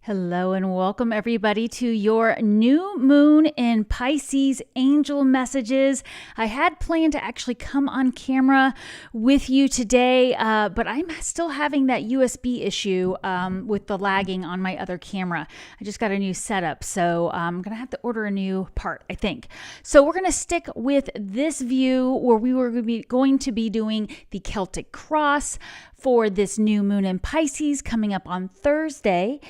Hello and welcome everybody to your new moon in Pisces angel messages. I had planned to actually come on camera with you today, but I'm still having that USB issue with the lagging on my other camera. I just got a new setup, so I'm going to have to order a new part, I think. So we're going to stick with this view where we were going to be doing the Celtic cross for this new moon in Pisces coming up on Thursday.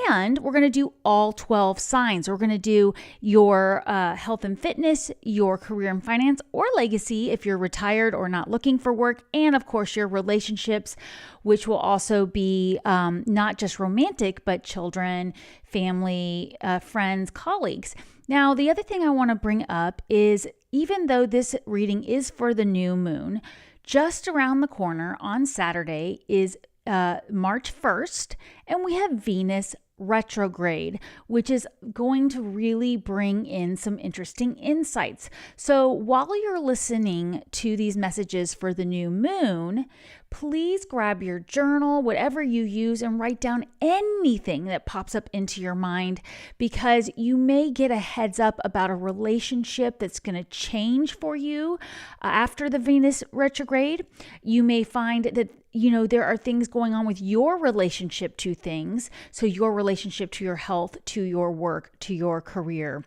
And we're going to do all 12 signs. We're going to do your health and fitness, your career and finance or legacy if you're retired or not looking for work, and of course your relationships, which will also be not just romantic, but children, family, friends, colleagues. Now, the other thing I want to bring up is even though this reading is for the new moon, just around the corner on Saturday is March 1st, and we have Venus retrograde, which is going to really bring in some interesting insights. So while you're listening to these messages for the new moon, please grab your journal, whatever you use, and write down anything that pops up into your mind, because you may get a heads up about a relationship that's going to change for you after the Venus retrograde. You may find that there are things going on with your relationship to things. So your relationship to your health, to your work, to your career.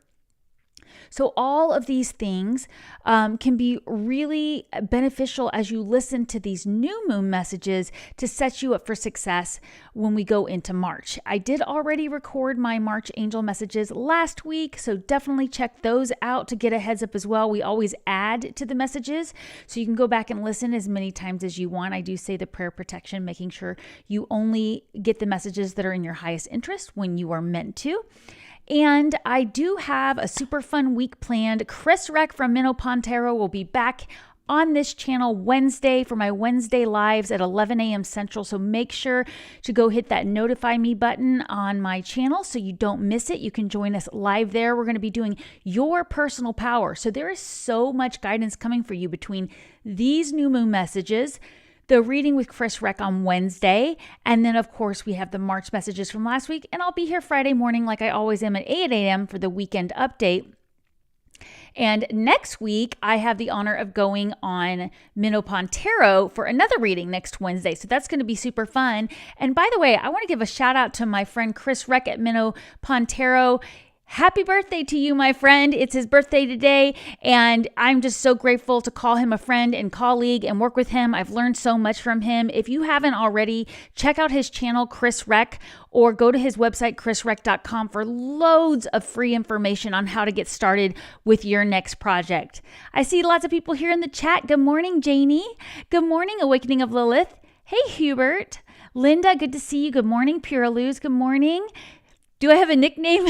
So all of these things can be really beneficial as you listen to these new moon messages to set you up for success when we go into March. I did already record my March angel messages last week, so definitely check those out to get a heads up as well. We always add to the messages, so you can go back and listen as many times as you want. I do say the prayer protection, making sure you only get the messages that are in your highest interest when you are meant to. And I do have a super fun week planned. Chris Reck from Minnow Pontero will be back on this channel Wednesday for my Wednesday lives at 11 a.m. Central. So make sure to go hit that notify me button on my channel so you don't miss it. You can join us live there. We're going to be doing your personal power. So there is so much guidance coming for you between these new moon messages, the reading with Chris Reck on Wednesday, and then of course we have the March messages from last week, and I'll be here Friday morning like I always am at 8 a.m. for the weekend update. And next week, I have the honor of going on Minnow Pontero for another reading next Wednesday. So that's going to be super fun. And by the way, I want to give a shout out to my friend Chris Reck at Minnow Pontero. Happy birthday to you, my friend. It's his birthday today, and I'm just so grateful to call him a friend and colleague and work with him. I've learned so much from him. If you haven't already, check out his channel, Chris Reck, or go to his website, chrisreck.com, for loads of free information on how to get started with your next project. I see lots of people here in the chat. Good morning, Janie. Good morning, Awakening of Lilith. Hey, Hubert. Linda, good to see you. Good morning, Pura Luz. Good morning. Do I have a nickname?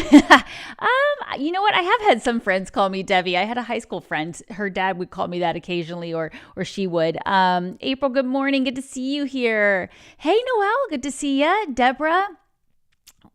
You know what? I have had some friends call me Debbie. I had a high school friend. Her dad would call me that occasionally, or she would. April, good morning. Good to see you here. Hey, Noelle, good to see you. Deborah,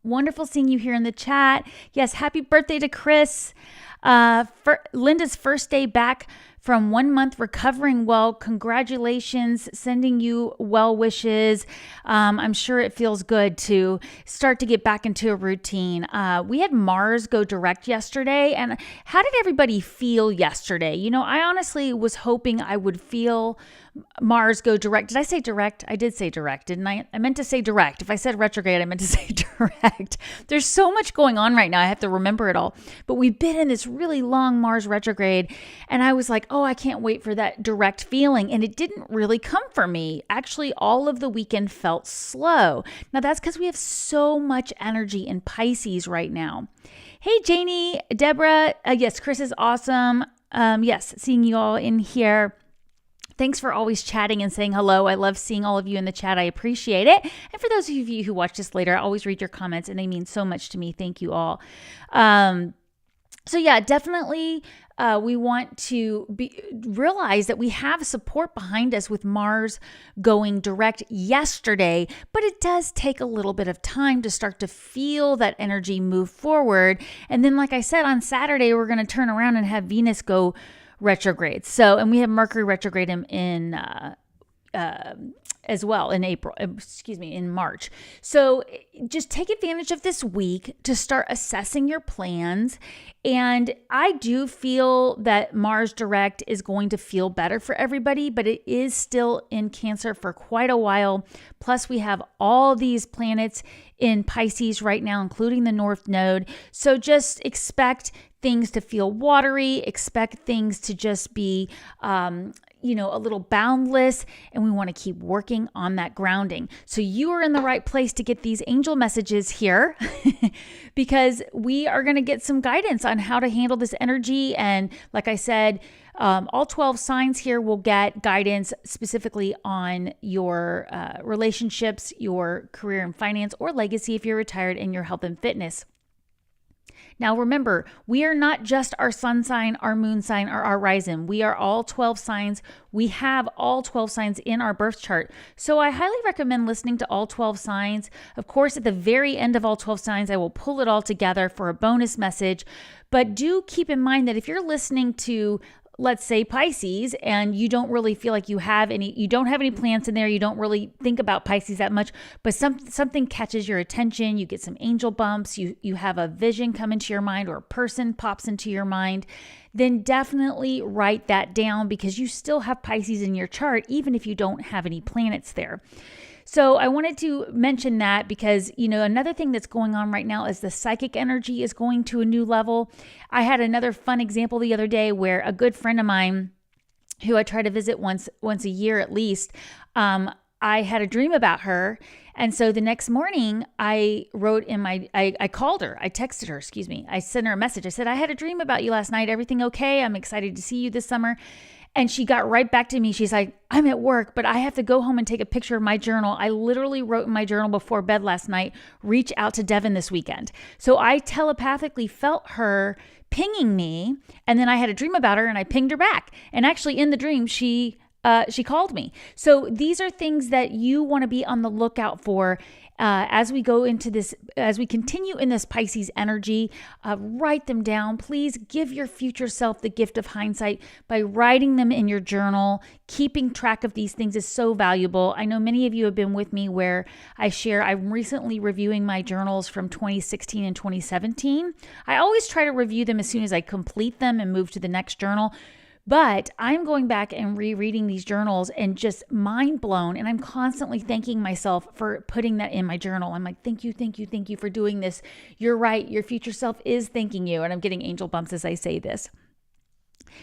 wonderful seeing you here in the chat. Yes, happy birthday to Chris. Linda's first day back from 1 month recovering well. Congratulations, sending you well wishes. I'm sure it feels good to start to get back into a routine. We had Mars go direct yesterday, and how did everybody feel yesterday? I honestly was hoping I would feel Mars go direct. Did I say direct? I did say direct, didn't I? I meant to say direct. If I said retrograde, I meant to say direct. There's so much going on right now. I have to remember it all. But we've been in this really long Mars retrograde, and I was like, oh, I can't wait for that direct feeling. And it didn't really come for me. Actually, all of the weekend felt slow. Now, that's because we have so much energy in Pisces right now. Hey, Janie, Deborah. Yes, Chris is awesome. Yes, seeing you all in here. Thanks for always chatting and saying hello. I love seeing all of you in the chat. I appreciate it. And for those of you who watch this later, I always read your comments, and they mean so much to me. Thank you all. So yeah, definitely we want to realize that we have support behind us with Mars going direct yesterday, but it does take a little bit of time to start to feel that energy move forward. And then, like I said, on Saturday, we're going to turn around and have Venus go retrograde. And we have Mercury retrograde in as well in March. So just take advantage of this week to start assessing your plans. And I do feel that Mars direct is going to feel better for everybody, but it is still in Cancer for quite a while. Plus, we have all these planets in Pisces right now, including the North Node. So just expect things to feel watery, expect things to just be, a little boundless, and we want to keep working on that grounding. So you are in the right place to get these angel messages here because we are going to get some guidance on how to handle this energy. And like I said, all 12 signs here will get guidance specifically on your relationships, your career and finance, or legacy if you're retired, and your health and fitness. Now remember, we are not just our sun sign, our moon sign, or our rising. We are all 12 signs. We have all 12 signs in our birth chart. So I highly recommend listening to all 12 signs. Of course, at the very end of all 12 signs, I will pull it all together for a bonus message. But do keep in mind that if you're listening to, let's say, Pisces, and you don't really feel like you don't have any plants in there, you don't really think about Pisces that much, but something catches your attention, you get some angel bumps, you have a vision come into your mind, or a person pops into your mind, then definitely write that down, because you still have Pisces in your chart, even if you don't have any planets there. So I wanted to mention that because, another thing that's going on right now is the psychic energy is going to a new level. I had another fun example the other day where a good friend of mine, who I try to visit once a year at least, I had a dream about her. And so the next morning I wrote I called her, I texted her, I sent her a message. I said, I had a dream about you last night. Everything okay? I'm excited to see you this summer. And she got right back to me. She's like, I'm at work, but I have to go home and take a picture of my journal. I literally wrote in my journal before bed last night, reach out to Devon this weekend. So I telepathically felt her pinging me. And then I had a dream about her and I pinged her back. And actually in the dream, she called me. So these are things that you want to be on the lookout for as we go into this, as we continue in this Pisces energy. Write them down. Please give your future self the gift of hindsight by writing them in your journal. Keeping track of these things is so valuable. I know many of you have been with me where I'm recently reviewing my journals from 2016 and 2017. I always try to review them as soon as I complete them and move to the next journal. But I'm going back and rereading these journals and just mind blown. And I'm constantly thanking myself for putting that in my journal. I'm like, thank you for doing this. You're right. Your future self is thanking you. And I'm getting angel bumps as I say this.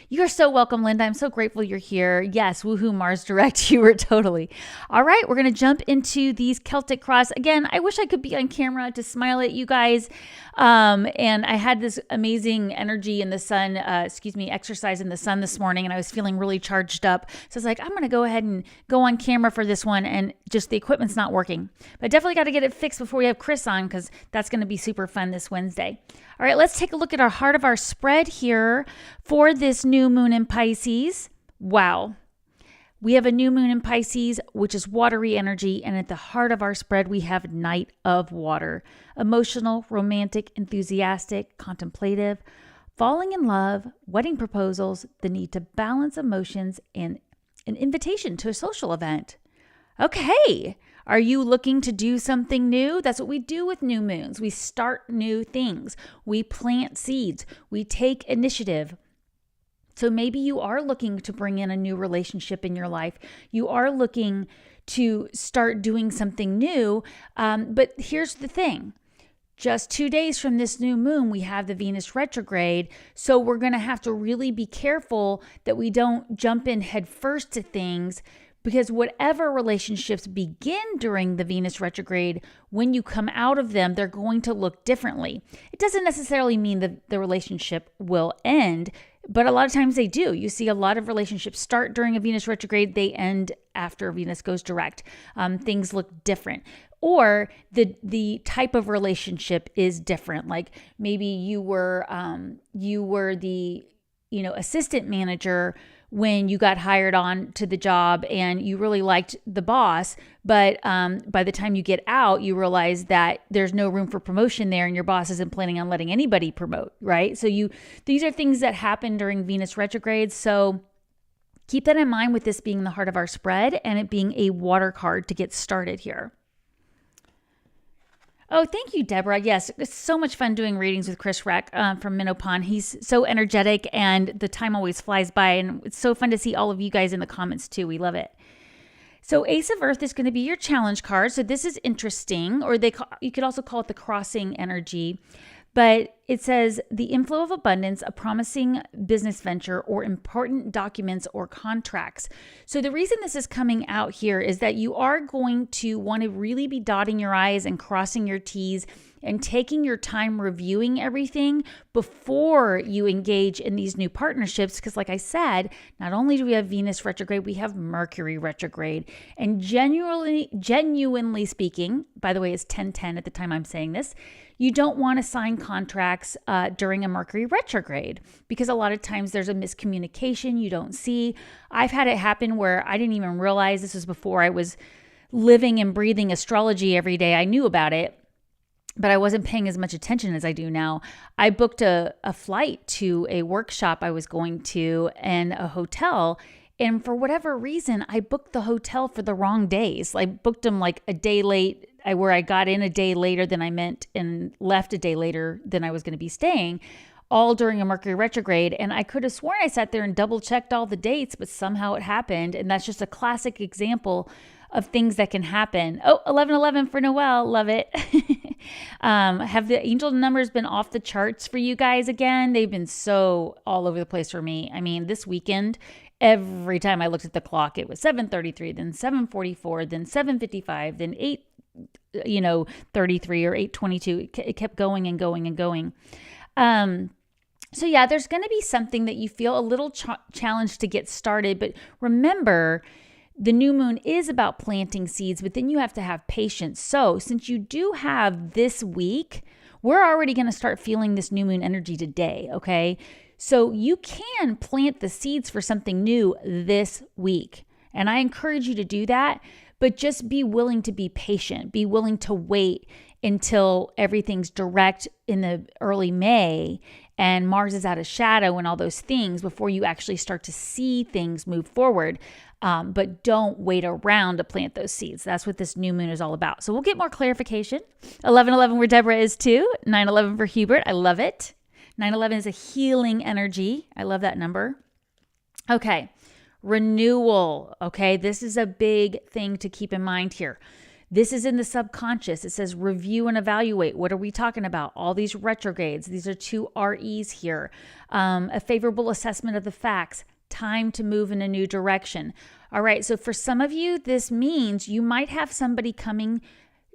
You're so welcome, Linda. I'm so grateful you're here. Yes, woohoo, Mars direct. You were totally. All right, we're going to jump into these Celtic cross. Again, I wish I could be on camera to smile at you guys. And I had this amazing energy in the sun, exercise in the sun this morning, and I was feeling really charged up. So I was like, I'm going to go ahead and go on camera for this one, and just the equipment's not working. But I definitely got to get it fixed before we have Chris on, because that's going to be super fun this Wednesday. All right, let's take a look at our heart of our spread here for this new moon in Pisces. Wow. We have a new moon in Pisces, which is watery energy. And at the heart of our spread, we have Knight of Water. Emotional, romantic, enthusiastic, contemplative, falling in love, wedding proposals, the need to balance emotions, and an invitation to a social event. Okay. Are you looking to do something new? That's what we do with new moons. We start new things. We plant seeds. We take initiative. So maybe you are looking to bring in a new relationship in your life. You are looking to start doing something new. But here's the thing. Just 2 days from this new moon, we have the Venus retrograde. So we're going to have to really be careful that we don't jump in head first to things, because whatever relationships begin during the Venus retrograde, when you come out of them, they're going to look differently. It doesn't necessarily mean that the relationship will end, but a lot of times they do. You see a lot of relationships start during a Venus retrograde, they end after Venus goes direct. Things look different. Or the type of relationship is different. Like maybe you were the assistant manager when you got hired on to the job, and you really liked the boss, but by the time you get out, you realize that there's no room for promotion there, and your boss isn't planning on letting anybody promote, right? So these are things that happen during Venus retrograde. So Keep that in mind with this being the heart of our spread and it being a water card to get started here. Oh, thank you, Deborah. Yes, it's so much fun doing readings with Chris Reck from Minnow Pond. He's so energetic and the time always flies by. And it's so fun to see all of you guys in the comments too. We love it. So Ace of Earth is going to be your challenge card. So this is interesting, or you could also call it the crossing energy. But it says the inflow of abundance, a promising business venture, or important documents or contracts. So the reason this is coming out here is that you are going to want to really be dotting your I's and crossing your T's and taking your time reviewing everything before you engage in these new partnerships. Because like I said, not only do we have Venus retrograde, we have Mercury retrograde. And genuinely speaking, by the way, it's 10:10 at the time I'm saying this, you don't want to sign contracts during a Mercury retrograde because a lot of times there's a miscommunication you don't see. I've had it happen where I didn't even realize, this was before I was living and breathing astrology every day. I knew about it, but I wasn't paying as much attention as I do now. I booked a flight to a workshop I was going to and a hotel. And for whatever reason, I booked the hotel for the wrong days. I booked them like a day late, where I got in a day later than I meant and left a day later than I was going to be staying, all during a Mercury retrograde. And I could have sworn I sat there and double checked all the dates, but somehow it happened. And that's just a classic example of things that can happen. Oh, 1111 for Noel. Love it. Have the angel numbers been off the charts for you guys again? They've been so all over the place for me. I mean, this weekend, every time I looked at the clock, it was 7:33, then 7:44, then 7:55, then 8:33 or 8:22. It kept going and going and going. So yeah, there's going to be something that you feel a little challenged to get started. But remember, the new moon is about planting seeds, but then you have to have patience. So since you do have this week, we're already going to start feeling this new moon energy today, okay? So you can plant the seeds for something new this week. And I encourage you to do that, but just be willing to be patient. Be willing to wait until everything's direct in the early May and Mars is out of shadow and all those things before you actually start to see things move forward. But don't wait around to plant those seeds. That's what this new moon is all about. So we'll get more clarification. 1111 where Deborah is too. 911 for Hubert. I love it. 911 is a healing energy. I love that number. Okay. Renewal. Okay. This is a big thing to keep in mind here. This is in the subconscious. It says review and evaluate. What are we talking about? All these retrogrades. These are 2 REs here. A favorable assessment of the facts. Time to move in a new direction. All right. So for some of you, this means you might have somebody coming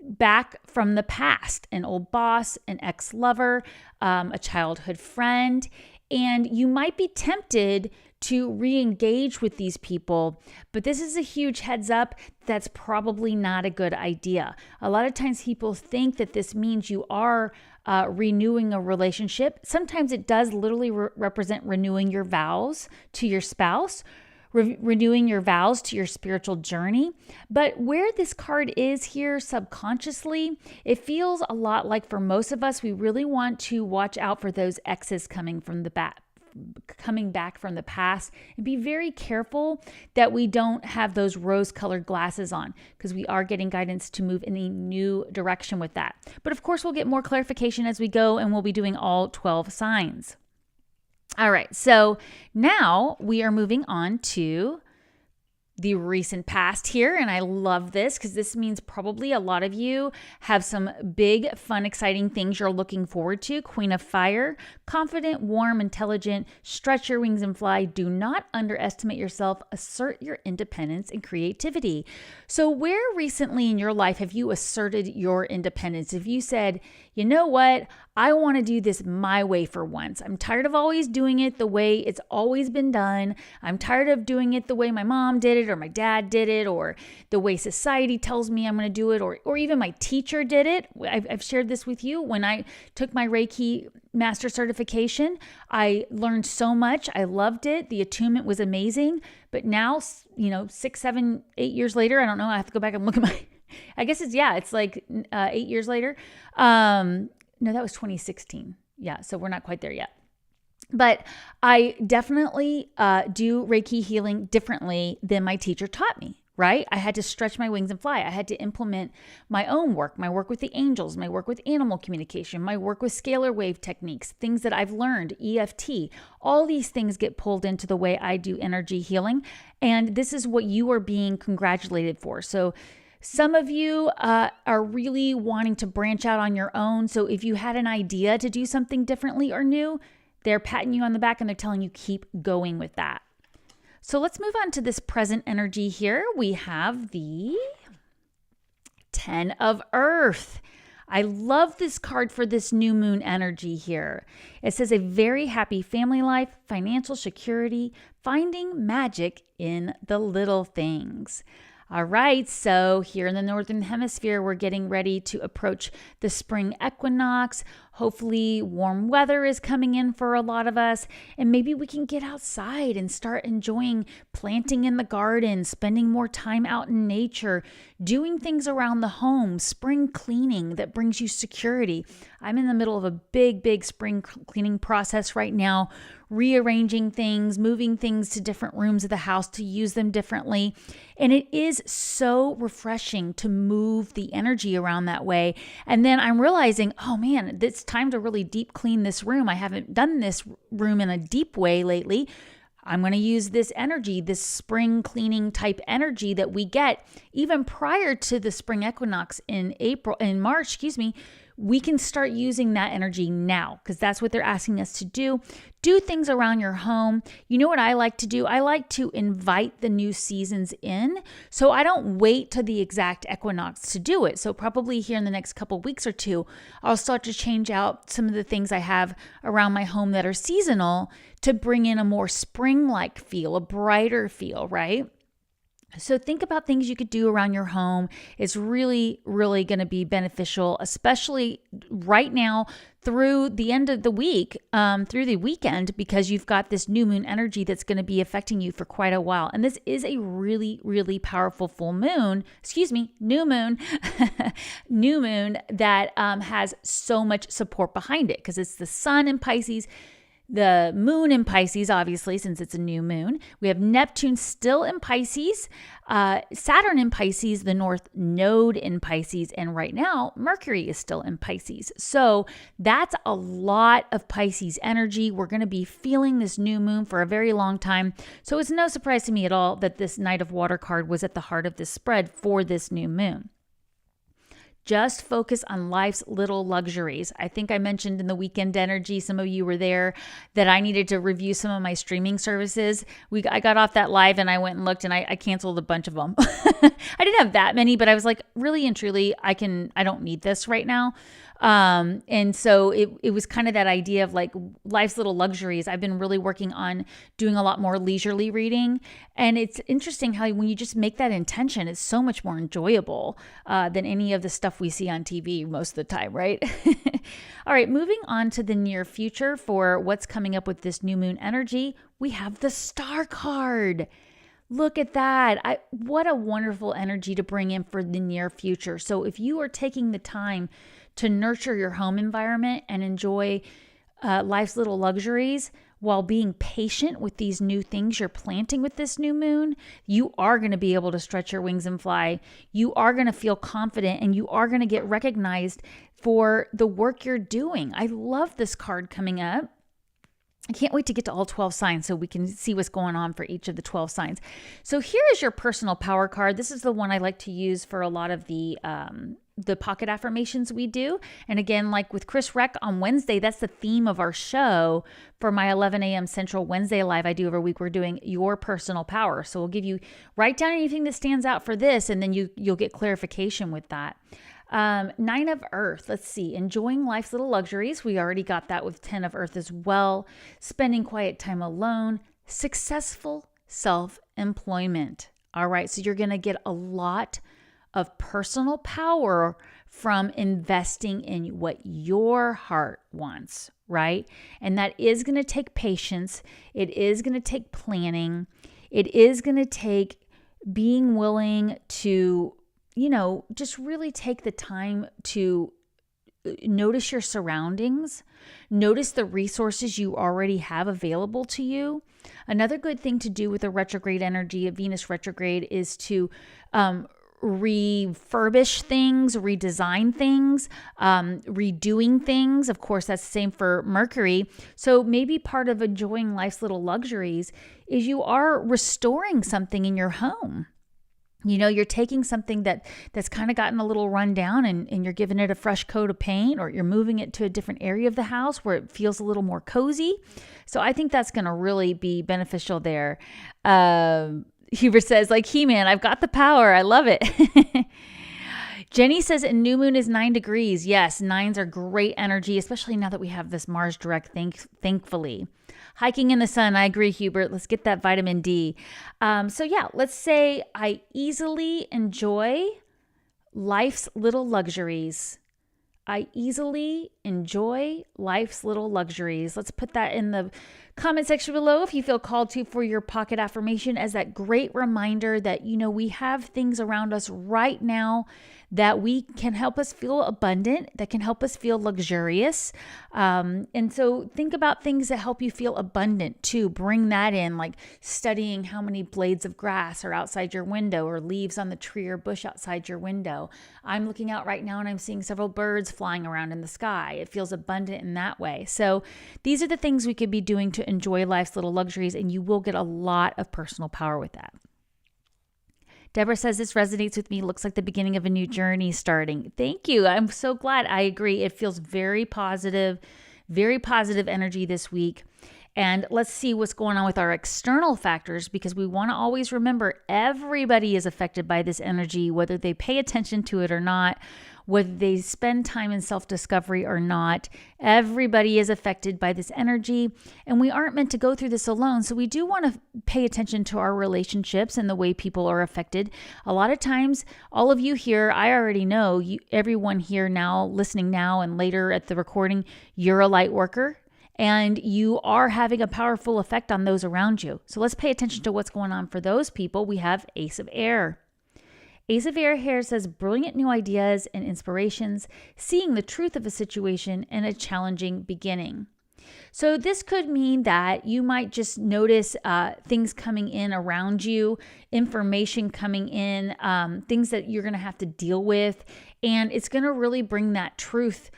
back from the past, an old boss, an ex-lover, a childhood friend, and you might be tempted to re-engage with these people, but this is a huge heads up. That's probably not a good idea. A lot of times people think that this means you are renewing a relationship. Sometimes it does literally represent renewing your vows to your spouse, renewing your vows to your spiritual journey. But where this card is here subconsciously, it feels a lot like for most of us, we really want to watch out for those exes coming back from the past and be very careful that we don't have those rose-colored glasses on because we are getting guidance to move in a new direction with that. But of course, we'll get more clarification as we go and we'll be doing all 12 signs. All right, so now we are moving on to the recent past here. And I love this because this means probably a lot of you have some big, fun, exciting things you're looking forward to. Queen of Fire, confident, warm, intelligent, stretch your wings and fly. Do not underestimate yourself. Assert your independence and creativity. So where recently in your life have you asserted your independence? If you said, you know what? I want to do this my way for once. I'm tired of always doing it the way it's always been done. I'm tired of doing it the way my mom did it or my dad did it or the way society tells me I'm going to do it or even my teacher did it. I've shared this with you. When I took my Reiki master certification, I learned so much. I loved it. The attunement was amazing. But now, 6, 7, 8 years later, I don't know. I have to go back and look at my, I guess it's like 8 years later. No, that was 2016. Yeah, so we're not quite there yet. But I definitely do Reiki healing differently than my teacher taught me, right? I had to stretch my wings and fly. I had to implement my own work, my work with the angels, my work with animal communication, my work with scalar wave techniques, things that I've learned, EFT. All these things get pulled into the way I do energy healing. And this is what you are being congratulated for. So some of you are really wanting to branch out on your own. So if you had an idea to do something differently or new, they're patting you on the back and they're telling you keep going with that. So let's move on to this present energy here. We have the 10 of Earth. I love this card for this new moon energy here. It says a very happy family life, financial security, finding magic in the little things. All right, so here in the Northern Hemisphere, we're getting ready to approach the spring equinox. Hopefully, warm weather is coming in for a lot of us, and maybe we can get outside and start enjoying planting in the garden, spending more time out in nature, doing things around the home, spring cleaning that brings you security. I'm in the middle of a big spring cleaning process right now, rearranging things, moving things to different rooms of the house to use them differently. And it is so refreshing to move the energy around that way. And then I'm realizing, oh man, it's time to really deep clean this room. I haven't done this room in a deep way lately. I'm going to use this energy, this spring cleaning type energy that we get even prior to the spring equinox in March, we can start using that energy now because that's what they're asking us to do. Do things around your home. You know what I like to do? I like to invite the new seasons in. So I don't wait till the exact equinox to do it. So probably here in the next couple weeks or two, I'll start to change out some of the things I have around my home that are seasonal to bring in a more spring-like feel, a brighter feel, right? So think about things you could do around your home. It's really going to be beneficial, especially right now through the end of the week, through the weekend, because you've got this new moon energy that's going to be affecting you for quite a while. And this is a really powerful new moon, new moon that has so much support behind it because it's the sun in Pisces, the moon in Pisces, obviously, since it's a new moon. We have Neptune still in Pisces, Saturn in Pisces, the North Node in Pisces, and right now, Mercury is still in Pisces. So that's a lot of Pisces energy. We're going to be feeling this new moon for a very long time. So it's no surprise to me at all that this Knight of Water card was at the heart of this spread for this new moon. Just focus on life's little luxuries. I think I mentioned in the weekend energy, some of you were there, that I needed to review some of my streaming services. I got off that live and I went and looked and I canceled a bunch of them. I didn't have that many, but I was like, really and truly, I don't need this right now. And so it was kind of that idea of like life's little luxuries. I've been really working on doing a lot more leisurely reading. And it's interesting how when you just make that intention, it's so much more enjoyable than any of the stuff we see on TV most of the time, right? All right, moving on to the near future for what's coming up with this new moon energy, we have the Star card. Look at that. What a wonderful energy to bring in for the near future. So if you are taking the time to nurture your home environment and enjoy life's little luxuries while being patient with these new things you're planting with this new moon, you are going to be able to stretch your wings and fly. You are going to feel confident and you are going to get recognized for the work you're doing. I love this card coming up. I can't wait to get to all 12 signs so we can see what's going on for each of the 12 signs. So here is your personal power card. This is the one I like to use for a lot of the pocket affirmations we do. And again, like with Chris Reck on Wednesday, that's the theme of our show for my 11 a.m. Central Wednesday live I do every week. We're doing your personal power. So we'll give you, write down anything that stands out for this, and then you'll get clarification with that. 9 of Earth. Let's see. Enjoying life's little luxuries. We already got that with 10 of Earth as well. Spending quiet time alone. Successful self-employment. All right. So you're going to get a lot of personal power from investing in what your heart wants, right? And that is going to take patience. It is going to take planning. It is going to take being willing to, just really take the time to notice your surroundings, notice the resources you already have available to you. Another good thing to do with a retrograde energy, a Venus retrograde, is to refurbish things, redesign things, redoing things. Of course, that's the same for Mercury. So maybe part of enjoying life's little luxuries is you are restoring something in your home. You know, you're taking something that's kind of gotten a little run down and you're giving it a fresh coat of paint, or you're moving it to a different area of the house where it feels a little more cozy. So I think that's going to really be beneficial there. Hubert says, like He-Man, I've got the power. I love it. Jenny says a new moon is 9 degrees. Yes, 9s are great energy, especially now that we have this Mars direct, thankfully. Hiking in the sun. I agree, Hubert. Let's get that vitamin D. So yeah, let's say I easily enjoy life's little luxuries. I easily enjoy life's little luxuries. Let's put that in the comment section below if you feel called to for your pocket affirmation, as that great reminder that, you know, we have things around us right now that we can help us feel abundant, that can help us feel luxurious. And so think about things that help you feel abundant too. Bring that in, like studying how many blades of grass are outside your window or leaves on the tree or bush outside your window. I'm looking out right now and I'm seeing several birds flying around in the sky. It feels abundant in that way. So these are the things we could be doing to enjoy life's little luxuries, and you will get a lot of personal power with that. Deborah says, this resonates with me. Looks like the beginning of a new journey starting. Thank you. I'm so glad. I agree. It feels very positive energy this week. And let's see what's going on with our external factors, because we want to always remember everybody is affected by this energy, whether they pay attention to it or not, whether they spend time in self-discovery or not. Everybody is affected by this energy, and we aren't meant to go through this alone. So we do want to pay attention to our relationships and the way people are affected. A lot of times, all of you here, I already know, everyone here now, listening now and later at the recording, you're a light worker. And you are having a powerful effect on those around you. So let's pay attention to what's going on for those people. We have Ace of Air. Ace of Air here says brilliant new ideas and inspirations, seeing the truth of a situation and a challenging beginning. So this could mean that you might just notice things coming in around you, information coming in, things that you're going to have to deal with. And it's going to really bring that truth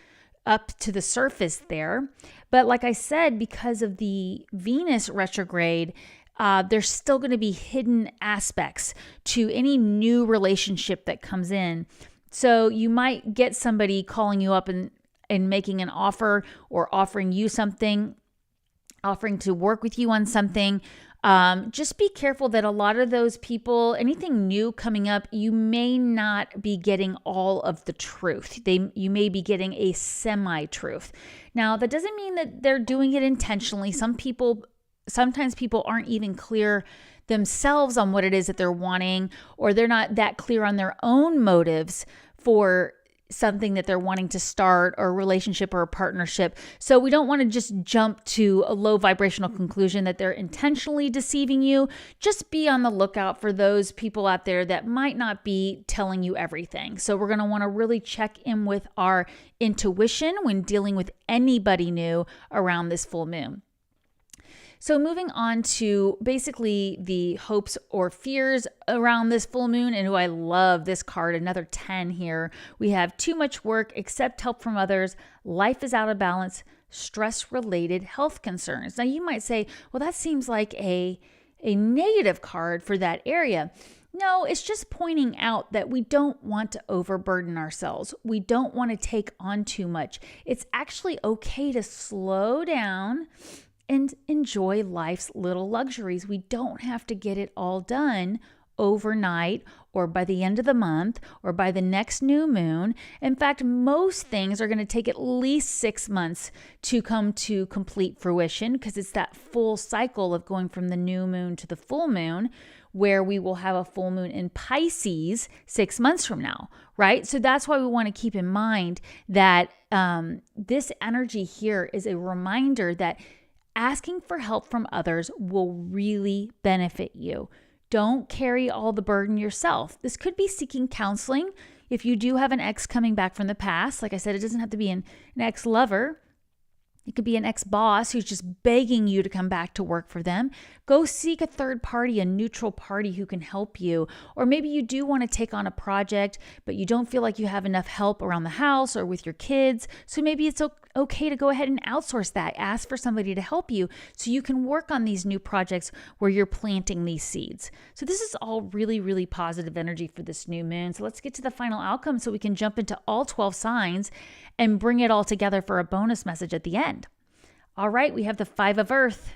up to the surface there. But like I said, because of the Venus retrograde, there's still going to be hidden aspects to any new relationship that comes in. So you might get somebody calling you up and making an offer, or offering you something, offering to work with you on something. Just be careful that a lot of those people, anything new coming up, you may not be getting all of the truth. You may be getting a semi-truth. Now, that doesn't mean that they're doing it intentionally. Sometimes people aren't even clear themselves on what it is that they're wanting, or they're not that clear on their own motives for something that they're wanting to start, or a relationship or a partnership. So we don't want to just jump to a low vibrational conclusion that they're intentionally deceiving you. Just be on the lookout for those people out there that might not be telling you everything. So we're going to want to really check in with our intuition when dealing with anybody new around this full moon. So moving on to basically the hopes or fears around this full moon. And I love this card, another 10 here. We have too much work, accept help from others, life is out of balance, stress-related health concerns. Now you might say, well, that seems like a negative card for that area. No, it's just pointing out that we don't want to overburden ourselves. We don't want to take on too much. It's actually okay to slow down and enjoy life's little luxuries. We don't have to get it all done overnight, or by the end of the month, or by the next new moon. In fact, most things are going to take at least 6 months to come to complete fruition, because it's that full cycle of going from the new moon to the full moon, where we will have a full moon in Pisces 6 months from now, right? So that's why we want to keep in mind that this energy here is a reminder that asking for help from others will really benefit you. Don't carry all the burden yourself. This could be seeking counseling. If you do have an ex coming back from the past, like I said, it doesn't have to be an ex-lover. It could be an ex-boss who's just begging you to come back to work for them. Go seek a third party, a neutral party who can help you. Or maybe you do want to take on a project, but you don't feel like you have enough help around the house or with your kids. So maybe it's okay to go ahead and outsource that. Ask for somebody to help you so you can work on these new projects where you're planting these seeds. So this is all really, really positive energy for this new moon. So let's get to the final outcome so we can jump into all 12 signs and bring it all together for a bonus message at the end. All right, we have the Five of Earth.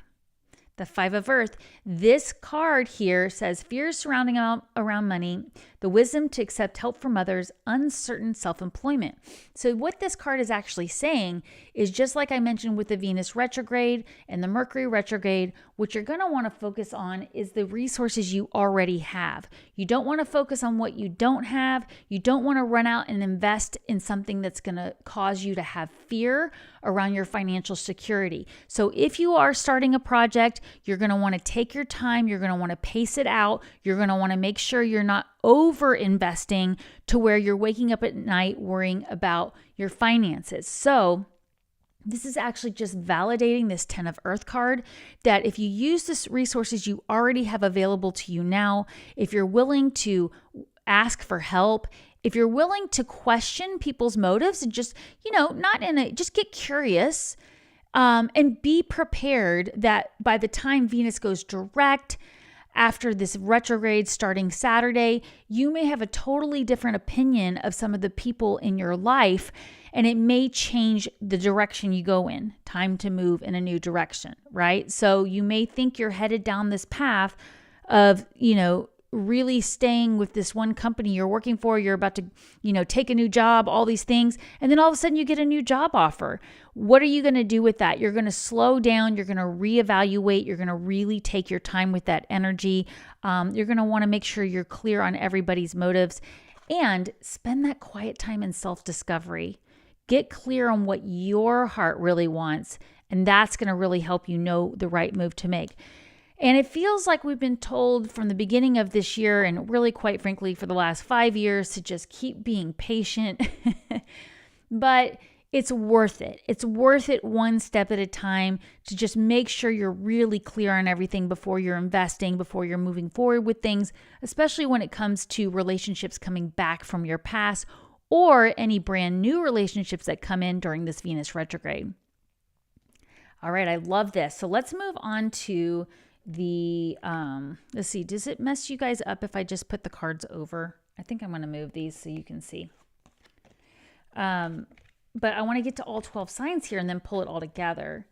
The Five of Earth. This card here says fears surrounding around money, the wisdom to accept help from others, uncertain self-employment. So what this card is actually saying is, just like I mentioned with the Venus retrograde and the Mercury retrograde, what you're going to want to focus on is the resources you already have. You don't want to focus on what you don't have. You don't want to run out and invest in something that's going to cause you to have fear around your financial security. So if you are starting a project, you're going to want to take your time. You're going to want to pace it out. You're going to want to make sure you're not over investing to where you're waking up at night worrying about your finances. So this is actually just validating this 10 of Earth card, that if you use the resources you already have available to you now, if you're willing to ask for help, if you're willing to question people's motives and just, just get curious, and be prepared that by the time Venus goes direct, after this retrograde starting Saturday, you may have a totally different opinion of some of the people in your life, and it may change the direction you go in. Time to move in a new direction, right? So you may think you're headed down this path of, really staying with this one company you're working for. You're about to, take a new job, all these things. And then all of a sudden you get a new job offer. What are you going to do with that? You're going to slow down. You're going to reevaluate. You're going to really take your time with that energy. You're going to want to make sure you're clear on everybody's motives and spend that quiet time in self-discovery. Get clear on what your heart really wants. And that's going to really help you know the right move to make. And it feels like we've been told from the beginning of this year, and really, quite frankly, for the last 5 years, to just keep being patient. But it's worth it. It's worth it one step at a time to just make sure you're really clear on everything before you're investing, before you're moving forward with things, especially when it comes to relationships coming back from your past or any brand new relationships that come in during this Venus retrograde. All right, I love this. So let's move on to the, let's see, does it mess you guys up if I just put the cards over? I think I'm going to move these so you can see. But I want to get to all 12 signs here and then pull it all together.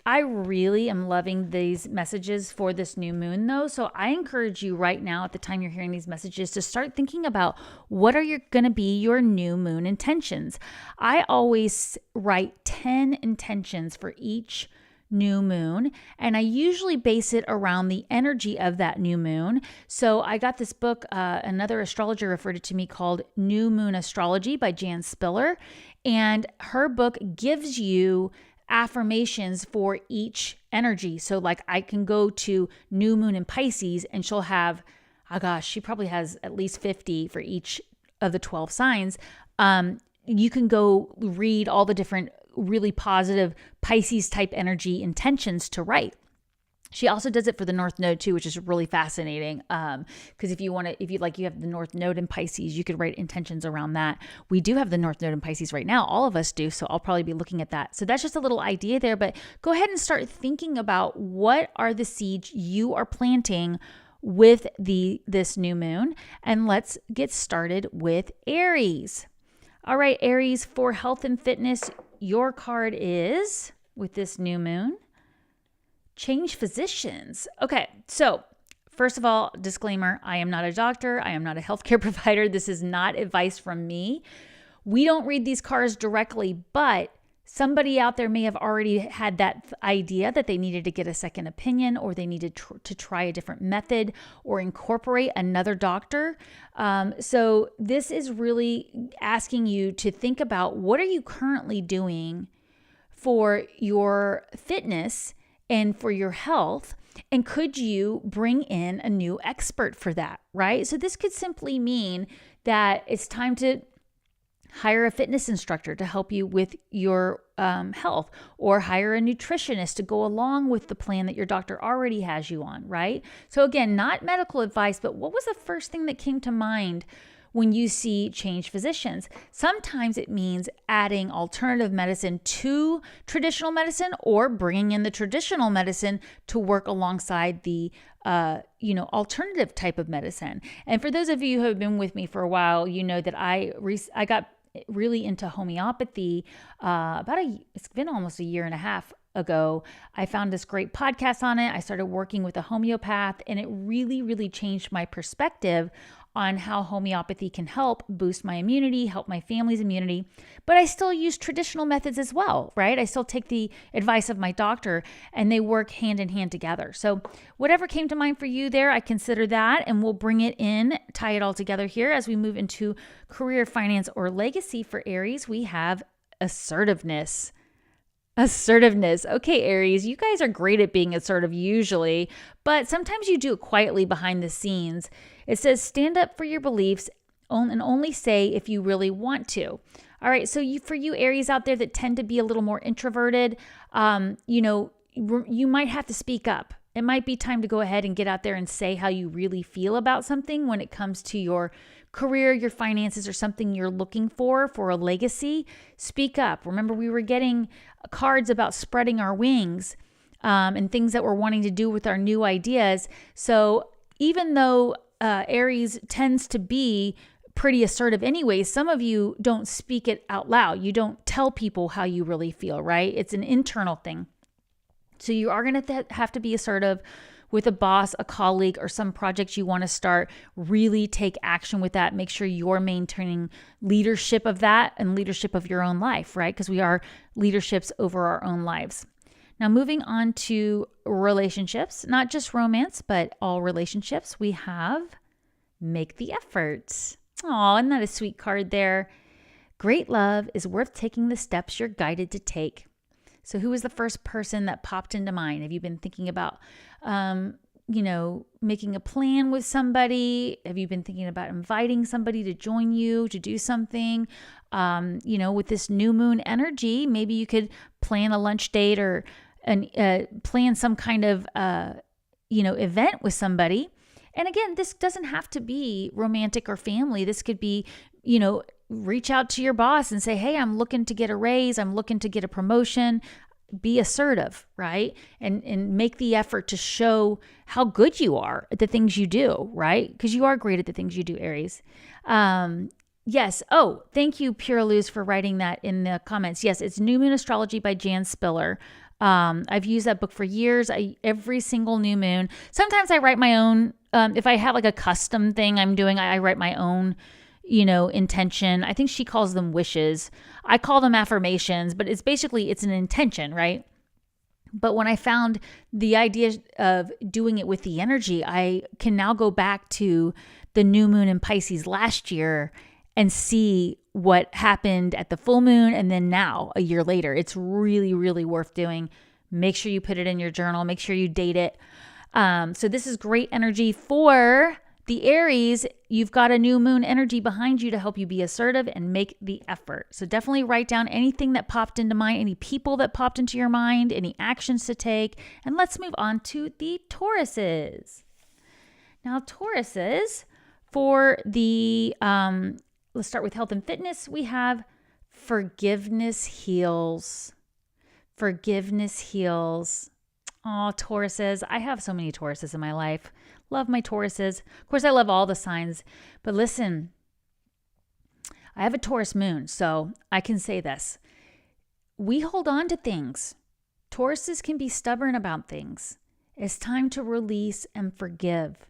I really am loving these messages for this new moon though. So I encourage you right now at the time you're hearing these messages to start thinking about what are going to be your new moon intentions. I always write 10 intentions for each new moon, and I usually base it around the energy of that new moon. So I got this book, another astrologer referred it to me, called New Moon Astrology by Jan Spiller, and her book gives you affirmations for each energy. So like I can go to new moon in Pisces and she'll have, she probably has at least 50 for each of the 12 signs. You can go read all the different really positive Pisces type energy intentions to write. She also does it for the North Node too, which is really fascinating. Because if you have the North Node in Pisces, you could write intentions around that. We do have the North Node in Pisces right now. All of us do. So I'll probably be looking at that. So that's just a little idea there, but go ahead and start thinking about what are the seeds you are planting with this new moon. And let's get started with Aries. All right, Aries, for health and fitness, your card is, with this new moon, change physicians. Okay, so first of all, disclaimer, I am not a doctor. I am not a healthcare provider. This is not advice from me. We don't read these cards directly, but somebody out there may have already had that idea that they needed to get a second opinion, or they needed to try a different method or incorporate another doctor. So this is really asking you to think about, what are you currently doing for your fitness and for your health? And could you bring in a new expert for that, right? So this could simply mean that it's time to hire a fitness instructor to help you with your health, or hire a nutritionist to go along with the plan that your doctor already has you on, right? So again, not medical advice, but what was the first thing that came to mind when you see change physicians? Sometimes it means adding alternative medicine to traditional medicine, or bringing in the traditional medicine to work alongside the alternative type of medicine. And for those of you who have been with me for a while, you know that I got really into homeopathy it's been almost a year and a half ago. I found this great podcast on it. I started working with a homeopath, and it really, really changed my perspective on how homeopathy can help boost my immunity, help my family's immunity. But I still use traditional methods as well, right? I still take the advice of my doctor, and they work hand in hand together. So whatever came to mind for you there, I consider that, and we'll bring it in, tie it all together here as we move into career, finance, or legacy. For Aries, we have assertiveness. Assertiveness. Okay, Aries, you guys are great at being assertive usually, but sometimes you do it quietly behind the scenes. It says, stand up for your beliefs and only say if you really want to. All right, so for you Aries out there that tend to be a little more introverted, you might have to speak up. It might be time to go ahead and get out there and say how you really feel about something when it comes to your career, your finances, or something you're looking for a legacy. Speak up. Remember, we were getting cards about spreading our wings and things that we're wanting to do with our new ideas. So even though Aries tends to be pretty assertive anyway, some of you don't speak it out loud. You don't tell people how you really feel, right? It's an internal thing. So you are going to have to be assertive with a boss, a colleague, or some project you want to start. Really take action with that. Make sure you're maintaining leadership of that and leadership of your own life, right? Because we are leaderships over our own lives. Now, moving on to relationships, not just romance, but all relationships, we have make the effort. Oh, isn't that a sweet card there? Great love is worth taking the steps you're guided to take. So who was the first person that popped into mind? Have you been thinking about, making a plan with somebody? Have you been thinking about inviting somebody to join you to do something? With this new moon energy, maybe you could plan a lunch date or plan some kind of, event with somebody. And again, this doesn't have to be romantic or family. This could be, reach out to your boss and say, hey, I'm looking to get a raise. I'm looking to get a promotion. Be assertive, right? And make the effort to show how good you are at the things you do, right? Because you are great at the things you do, Aries. Yes. Oh, thank you, Pure Luz, for writing that in the comments. Yes, it's New Moon Astrology by Jan Spiller. I've used that book for years. Every single new moon. Sometimes I write my own. If I have like a custom thing I'm doing, I write my own intention. I think she calls them wishes. I call them affirmations, but it's an intention, right? But when I found the idea of doing it with the energy, I can now go back to the new moon in Pisces last year and see what happened at the full moon and then now a year later. It's really, really worth doing. Make sure you put it in your journal. Make sure you date it. So this is great energy for the Aries. You've got a new moon energy behind you to help you be assertive and make the effort. So definitely write down anything that popped into mind, any people that popped into your mind, any actions to take. And let's move on to the Tauruses. Now, Tauruses, for the, let's start with health and fitness. We have forgiveness heals. Forgiveness heals. Oh, Tauruses. I have so many Tauruses in my life. Love my Tauruses. Of course, I love all the signs. But listen, I have a Taurus moon, so I can say this. We hold on to things. Tauruses can be stubborn about things. It's time to release and forgive.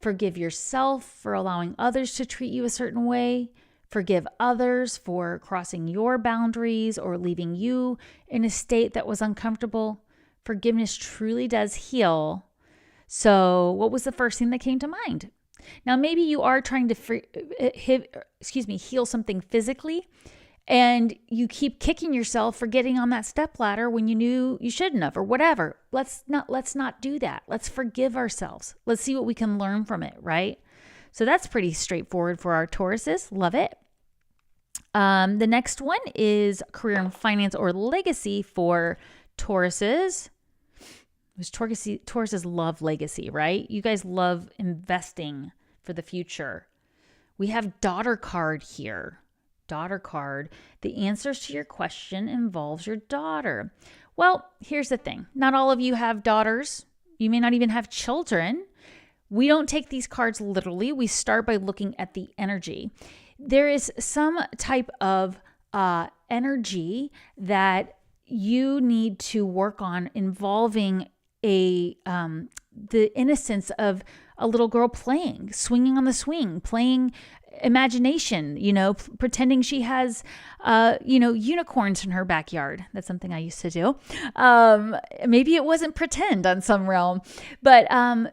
Forgive yourself for allowing others to treat you a certain way. Forgive others for crossing your boundaries or leaving you in a state that was uncomfortable. Forgiveness truly does heal. So what was the first thing that came to mind? Now, maybe you are trying to heal something physically, and you keep kicking yourself for getting on that stepladder when you knew you shouldn't have, or whatever. Let's not do that. Let's forgive ourselves. Let's see what we can learn from it, right? So that's pretty straightforward for our Tauruses. Love it. The next one is career and finance or legacy for Tauruses. Tauruses love legacy, right? You guys love investing for the future. We have daughter card here. Daughter card. The answers to your question involves your daughter. Well, here's the thing. Not all of you have daughters. You may not even have children. We don't take these cards literally. We start by looking at the energy. There is some type of energy that you need to work on involving the innocence of a little girl playing, swinging on the swing, playing imagination, pretending she has, unicorns in her backyard. That's something I used to do. Maybe it wasn't pretend on some realm, but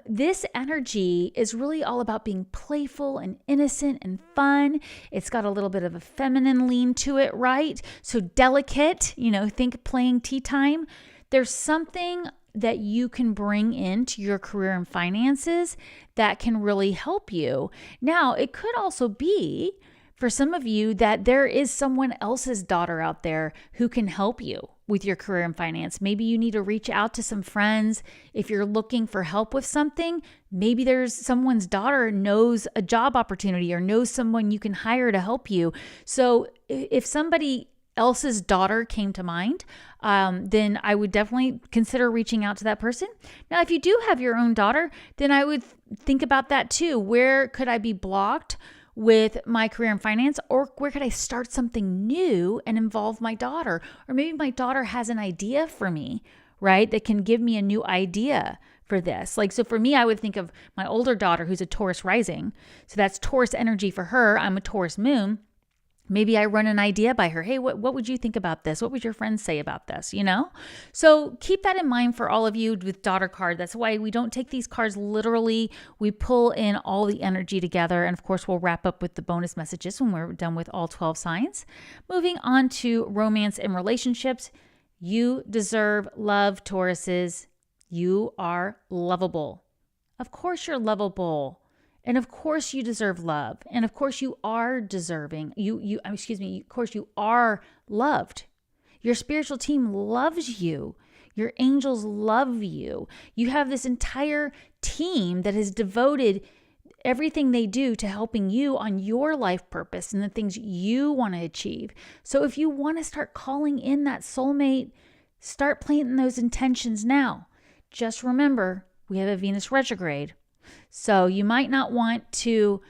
this energy is really all about being playful and innocent and fun. It's got a little bit of a feminine lean to it, right? So delicate, think playing tea time. There's something that you can bring into your career and finances that can really help you. Now, it could also be for some of you that there is someone else's daughter out there who can help you with your career and finance. Maybe you need to reach out to some friends. If you're looking for help with something, maybe there's someone's daughter knows a job opportunity or knows someone you can hire to help you. So if somebody else's daughter came to mind, then I would definitely consider reaching out to that person. Now, if you do have your own daughter, then I would think about that too. Where could I be blocked with my career and finance, or where could I start something new and involve my daughter? Or maybe my daughter has an idea for me, right? That can give me a new idea for this. So for me, I would think of my older daughter who's a Taurus rising. So that's Taurus energy for her. I'm a Taurus moon. Maybe I run an idea by her. Hey, what would you think about this? What would your friends say about this? So keep that in mind for all of you with daughter card. That's why we don't take these cards literally. We pull in all the energy together. And of course, we'll wrap up with the bonus messages when we're done with all 12 signs. Moving on to romance and relationships. You deserve love, Tauruses. You are lovable. Of course, you're lovable. And of course you deserve love. And of course you are deserving. Of course you are loved. Your spiritual team loves you. Your angels love you. You have this entire team that has devoted everything they do to helping you on your life purpose and the things you want to achieve. So if you want to start calling in that soulmate, start planting those intentions now. Just remember, we have a Venus retrograde. So you might not want to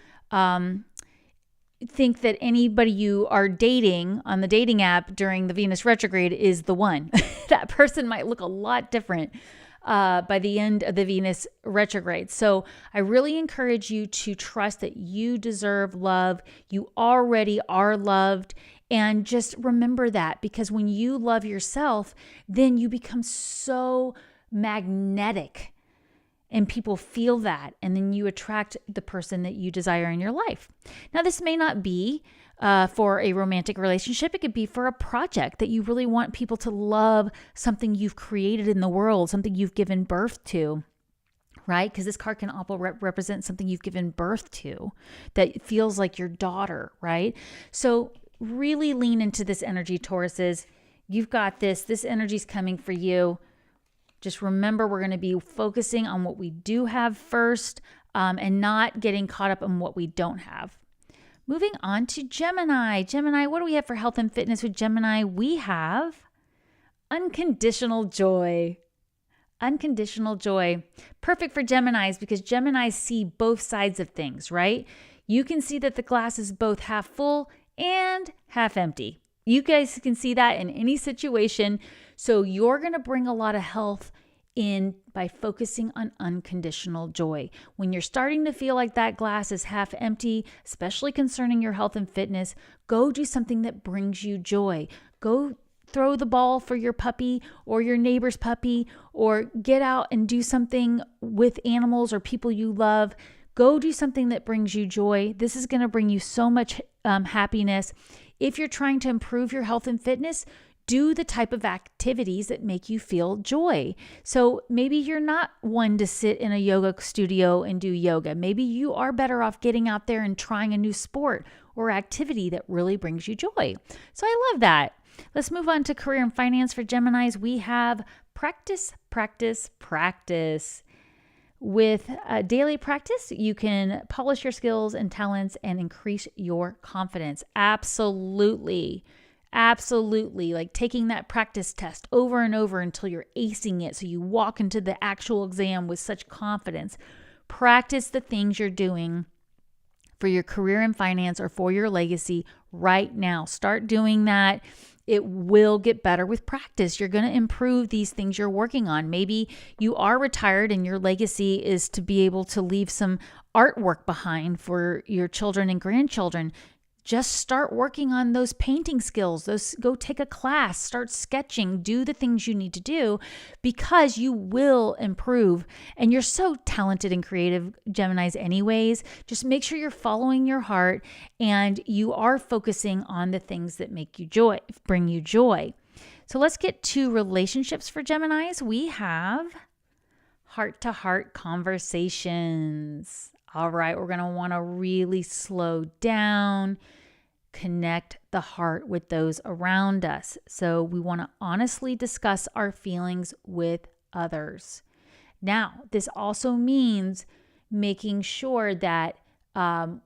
think that anybody you are dating on the dating app during the Venus retrograde is the one. That person might look a lot different by the end of the Venus retrograde. So I really encourage you to trust that you deserve love. You already are loved. And just remember that, because when you love yourself, then you become so magnetic. And people feel that, and then you attract the person that you desire in your life. Now, this may not be for a romantic relationship. It could be for a project that you really want people to love, something you've created in the world, something you've given birth to, right? Because this card can also represent something you've given birth to that feels like your daughter, right? So really lean into this energy, Tauruses. You've got this. This energy is coming for you. Just remember, we're going to be focusing on what we do have first and not getting caught up on what we don't have. Moving on to Gemini. Gemini, what do we have for health and fitness with Gemini? We have unconditional joy. Unconditional joy. Perfect for Geminis because Geminis see both sides of things, right? You can see that the glass is both half full and half empty. You guys can see that in any situation. So you're going to bring a lot of health in by focusing on unconditional joy. When you're starting to feel like that glass is half empty, especially concerning your health and fitness, go do something that brings you joy. Go throw the ball for your puppy or your neighbor's puppy, or get out and do something with animals or people you love. Go do something that brings you joy. This is going to bring you so much happiness. If you're trying to improve your health and fitness, do the type of activities that make you feel joy. So maybe you're not one to sit in a yoga studio and do yoga. Maybe you are better off getting out there and trying a new sport or activity that really brings you joy. So I love that. Let's move on to career and finance for Geminis. We have practice, practice, practice. With daily practice, you can polish your skills and talents and increase your confidence. Absolutely. Absolutely. Like taking that practice test over and over until you're acing it so you walk into the actual exam with such confidence. Practice the things you're doing for your career and finance or for your legacy right now. Start doing that. It will get better with practice. You're going to improve these things you're working on. Maybe you are retired and your legacy is to be able to leave some artwork behind for your children and grandchildren. Just start working on those painting skills. Go take a class, start sketching, do the things you need to do because you will improve. And you're so talented and creative, Geminis, anyways. Just make sure you're following your heart and you are focusing on the things that make you joy, bring you joy. So let's get to relationships for Geminis. We have heart-to-heart conversations. All right, we're going to want to really slow down, connect the heart with those around us. So we want to honestly discuss our feelings with others. Now, this also means making sure that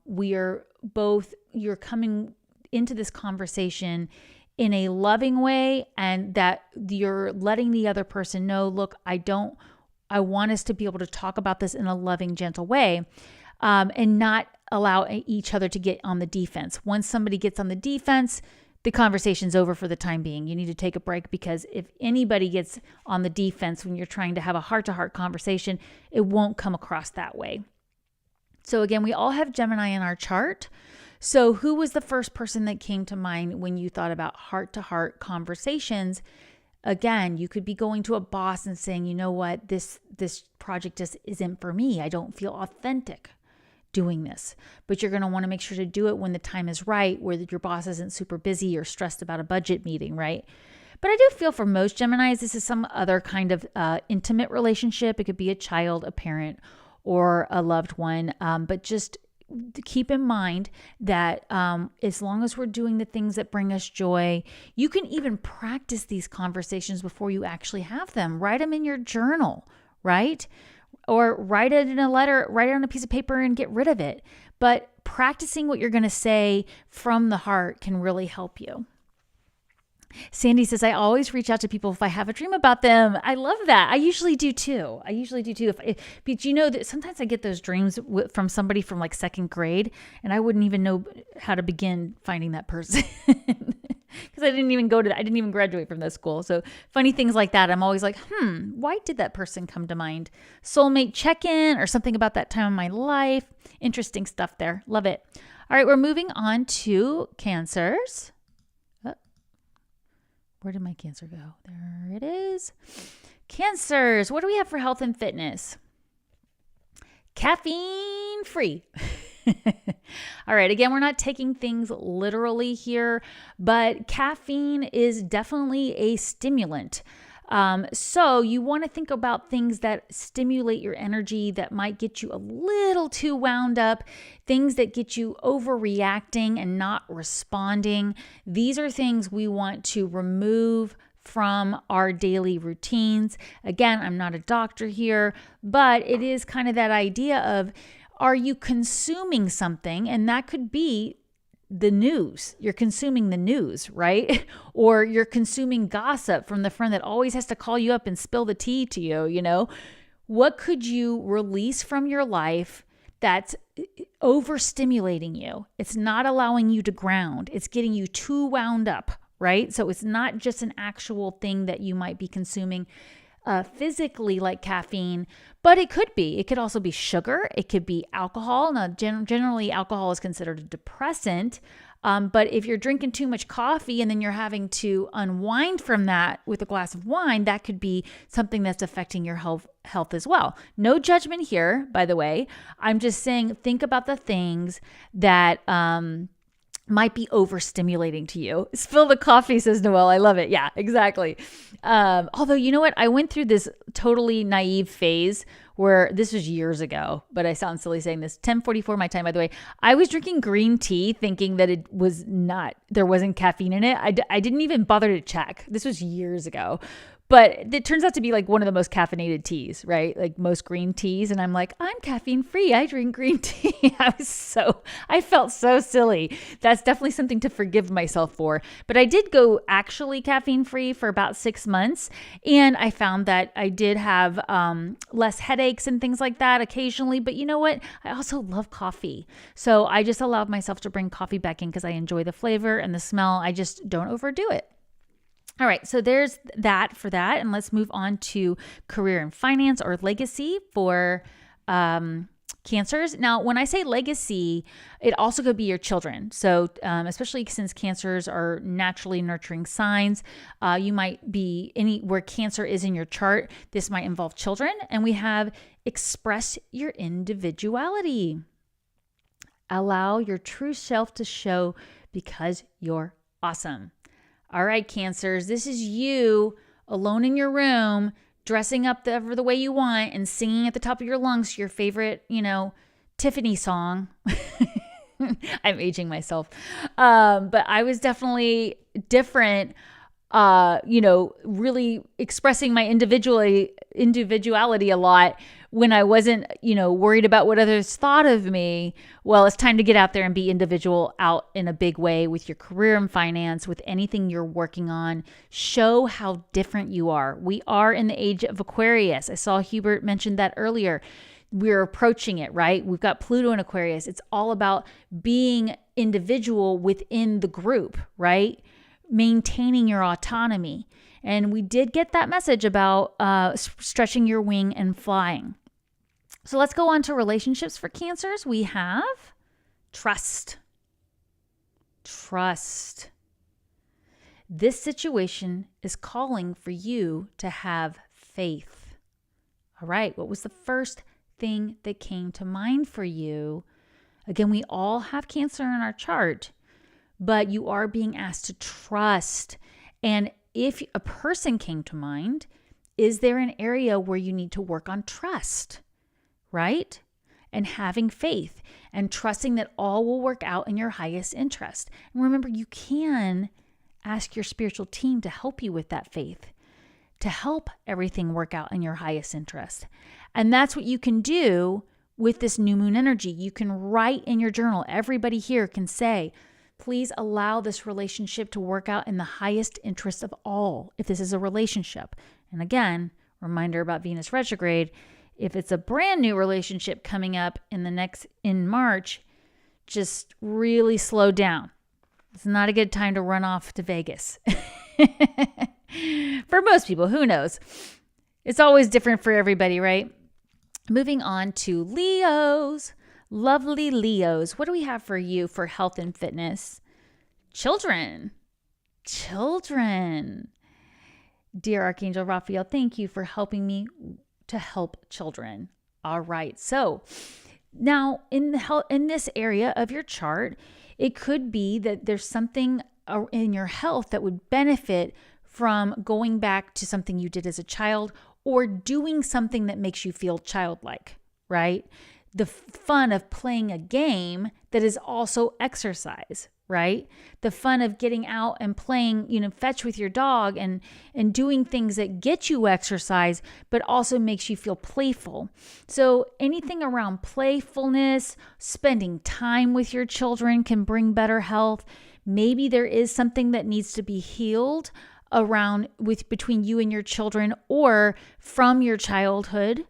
you're coming into this conversation in a loving way and that you're letting the other person know, look, I want us to be able to talk about this in a loving, gentle way and not allow each other to get on the defense. Once somebody gets on the defense, the conversation's over for the time being. You need to take a break because if anybody gets on the defense when you're trying to have a heart-to-heart conversation, it won't come across that way. So again, we all have Gemini in our chart. So who was the first person that came to mind when you thought about heart-to-heart conversations? Again, you could be going to a boss and saying, you know what, this project just isn't for me. I don't feel authentic doing this. But you're going to want to make sure to do it when the time is right, where your boss isn't super busy or stressed about a budget meeting, right? But I do feel for most Geminis, this is some other kind of intimate relationship. It could be a child, a parent, or a loved one. But just keep in mind that as long as we're doing the things that bring us joy, you can even practice these conversations before you actually have them. Write them in your journal, right? Or write it in a letter, write it on a piece of paper and get rid of it. But practicing what you're going to say from the heart can really help you. Sandy says, I always reach out to people if I have a dream about them. I love that. I usually do too. But you know that sometimes I get those dreams from somebody from like second grade and I wouldn't even know how to begin finding that person because I didn't even graduate from this school. So funny things like that. I'm always like, why did that person come to mind? Soulmate check-in or something about that time in my life. Interesting stuff there. Love it. All right. We're moving on to Cancers. Where did my Cancer go? There it is. Cancers. What do we have for health and fitness? Caffeine free. All right. Again, we're not taking things literally here, but caffeine is definitely a stimulant. So you want to think about things that stimulate your energy that might get you a little too wound up, things that get you overreacting and not responding. These are things we want to remove from our daily routines. Again, I'm not a doctor here, but it is kind of that idea of, are you consuming something? And that could be the news. You're consuming the news, right? Or you're consuming gossip from the friend that always has to call you up and spill the tea to you, you know? What could you release from your life that's overstimulating you? It's not allowing you to ground. It's getting you too wound up, right? So it's not just an actual thing that you might be consuming physically like caffeine, but it could be. It could also be sugar. It could be alcohol. Now, generally, alcohol is considered a depressant, but if you're drinking too much coffee and then you're having to unwind from that with a glass of wine, that could be something that's affecting your health as well. No judgment here, by the way. I'm just saying, think about the things that might be overstimulating to you. Spill the coffee, says Noelle. I love it. Yeah, exactly. Although, you know what? I went through this totally naive phase where this was years ago, but I sound silly saying this. 10:44 my time, by the way. I was drinking green tea thinking that it was not, there wasn't caffeine in it. I didn't even bother to check. This was years ago. But it turns out to be like one of the most caffeinated teas, right? Like most green teas. And I'm like, I'm caffeine free. I drink green tea. I felt so silly. That's definitely something to forgive myself for. But I did go actually caffeine free for about 6 months. And I found that I did have less headaches and things like that occasionally. But you know what? I also love coffee. So I just allowed myself to bring coffee back in because I enjoy the flavor and the smell. I just don't overdo it. All right, so there's that for that. And let's move on to career and finance or legacy for cancers. Now, when I say legacy, it also could be your children. So especially since cancers are naturally nurturing signs, you might be where cancer is in your chart. This might involve children. And we have express your individuality. Allow your true self to show because you're awesome. All right, Cancers, this is you alone in your room, dressing up the way you want and singing at the top of your lungs your favorite, Tiffany song. I'm aging myself. But I was definitely different, really expressing my individuality a lot when I wasn't, worried about what others thought of me. Well, it's time to get out there and be individual out in a big way with your career and finance, with anything you're working on. Show how different you are. We are in the age of Aquarius. I saw Hubert mention that earlier. We're approaching it, right? We've got Pluto in Aquarius. It's all about being individual within the group, right? Maintaining your autonomy. And we did get that message about stretching your wing and flying. So let's go on to relationships for Cancers. We have trust. Trust. This situation is calling for you to have faith. All right, what was the first thing that came to mind for you? Again, we all have Cancer in our chart, but you are being asked to trust. And if a person came to mind, is there an area where you need to work on trust, right? And having faith and trusting that all will work out in your highest interest. And remember, you can ask your spiritual team to help you with that faith, to help everything work out in your highest interest. And that's what you can do with this new moon energy. You can write in your journal. Everybody here can say, please allow this relationship to work out in the highest interest of all, if this is a relationship. And again, reminder about Venus retrograde, if it's a brand new relationship coming up in March, just really slow down. It's not a good time to run off to Vegas. For most people, who knows? It's always different for everybody, right? Moving on to Leos. Lovely Leos. What do we have for you for health and fitness? Children. Dear Archangel Raphael, thank you for helping me to help children. All right. So now in this area of your chart, it could be that there's something in your health that would benefit from going back to something you did as a child or doing something that makes you feel childlike, right? The fun of playing a game that is also exercise, right? The fun of getting out and playing, fetch with your dog and doing things that get you exercise, but also makes you feel playful. So anything around playfulness, spending time with your children can bring better health. Maybe there is something that needs to be healed between you and your children or from your childhood.